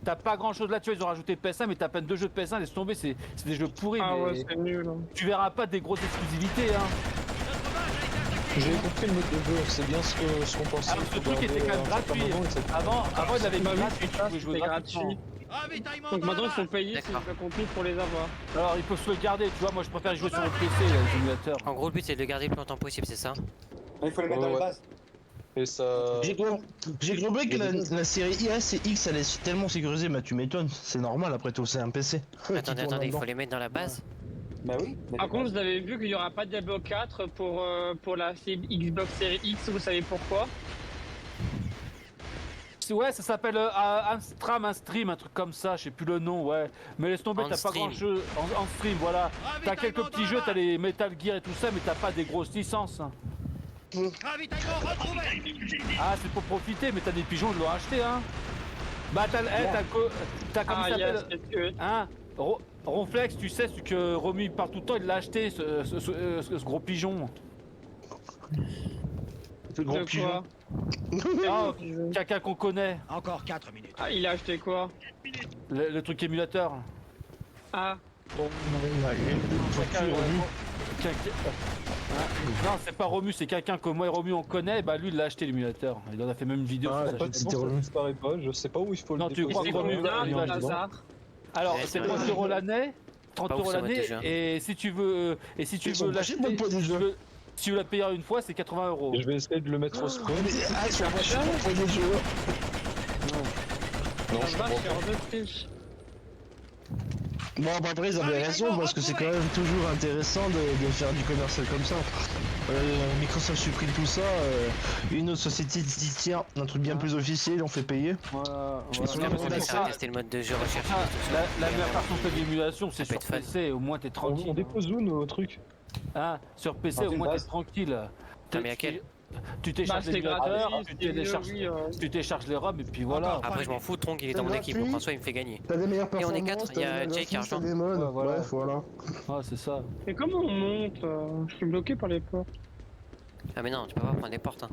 t'as pas grand chose là, tu vois, ils ont rajouté PS1, mais t'as plein de 2 jeux de PS1, laisse tomber, c'est des jeux pourris, Ah mais ouais, c'est nul. Hein. tu verras pas des grosses exclusivités, hein. J'ai compris le mode de jeu, c'est bien ce qu'on pensait. Alors, ce truc était quand même gratuit. Avant il avait mis Bah oui, gratuit, c'est tu ça, pouvais jouer c'était gratuitement. gratuit. Ravitaillement Donc dans maintenant la il faut base. payer si D'accord. j'ai compris pour les avoir. Alors il faut se le garder, tu vois, moi je préfère jouer sur le PC, le simulateur. En gros, le but c'est de le garder le plus longtemps possible, c'est ça? Il faut les mettre dans les Ouais. bases. Et ça. J'ai compris que la série IS et X elle est tellement sécurisée, bah tu m'étonnes, c'est normal après tout, c'est un PC. Attendez, il faut les mettre dans la base? Bah oui. Par contre, vous avez vu qu'il n'y aura pas de Diablo 4 pour la Xbox Series X, vous savez pourquoi? Ouais, ça s'appelle un stream, un truc comme ça, je sais plus le nom, ouais. Mais laisse tomber, En t'as pas stream. grand jeu en stream, voilà. T'as quelques Ravitaillement petits dans jeux, la t'as les Metal Gear et tout ça, mais t'as pas des grosses licences. Ravitaillement retrouvé. Ah, c'est pour profiter, mais t'as des pigeons, ils l'ont acheté, hein. Bah, t'as comme Ah, il yes, s'appelle, c'est que- hein, Ronflex, tu sais, celui que Romu parle tout le temps, il l'a acheté, ce gros pigeon. Ce gros de pigeon. quoi? Ah, quelqu'un qu'on connaît, Encore 4 minutes. Ah, il a acheté quoi? le truc émulateur. Ah, Quelqu'un, non, c'est pas Romu, c'est quelqu'un que moi et Romu on connaît, bah lui il l'a acheté l'émulateur. Il en a fait même une vidéo Ah, sur pas ça. de- C'était C'était ça disparaît pas, je sais pas où il faut Non, le tu crois c'est que Romu combien il par va hasard? Alors, Ouais, c'est c'est 30 vrai. € l'année. 30 Pas ouf, € ce mode de l'année. jeu. Et si tu veux, Ils sont pas chers, l'acheter, pour des jeux. si tu veux la payer une fois, c'est 80 €. Et je vais essayer de le mettre au spawn. Ah, tu as pas cher pour des jeux. Non, La je vache, comprends c'est pas. hors de prix. Bon, après, ils avaient raison parce que c'est quand même toujours intéressant de faire du commercial comme ça. Microsoft supprime tout ça, une autre société dit tiens, un truc bien plus officiel, on fait payer. Voilà, Ils voilà. sont Là, là vous pour allez ça. faire tester le mode de jeu recherche. Ah, la meilleure façon de faire de l'émulation, c'est Ça peut sur être fun. PC, au moins t'es On tranquille. dépose où nos trucs? Hein, sur PC, Dans au une moins t'es base. tranquille. mais à quel Tu Bah, télécharges c'est l'émulateur, gratuit, tu c'est mieux, télécharges, oui. tu télécharges les ROM et puis voilà. Après, je m'en fous, Tronc il est dans mon équipe, donc François il me fait gagner. T'as des meilleures Et on est performances, quatre, il y a t'as des meilleurs Jake qui graphismes, rejoint. t'as des modes. Ouais, voilà. Bref, voilà. Ah, c'est ça. Mais comment on monte? Je suis bloqué par les portes. Ah, mais non, tu peux pas prendre les portes. Hein.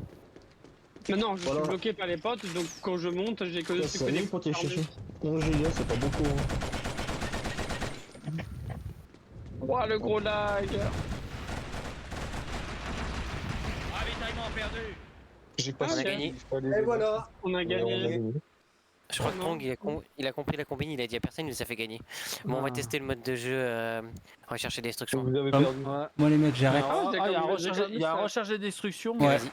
Mais non, je Voilà. suis bloqué par les portes, donc quand je monte, j'ai que Ça, des c'est pour tes portes chercher. fermées. 11 gigas, c'est pas beaucoup. Hein. Ouah, le gros lag! Ravitaillement perdu. J'ai pas Ah, On a su. gagné. Il fallait- Et voilà. On a Ouais, on a gagné. gagné. Je crois que non. Tronc il a compris la combine, il a dit à personne, il nous a fait gagner. Bon, on va Ah. tester le mode de jeu recherche et destruction. Vous avez Hum. perdu. Ouais. Moi les mecs, j'arrête. Ah, Ah, il y a un j'ai recherche- gagné il y a un ça. recherche et destruction. Ouais. Vas-y.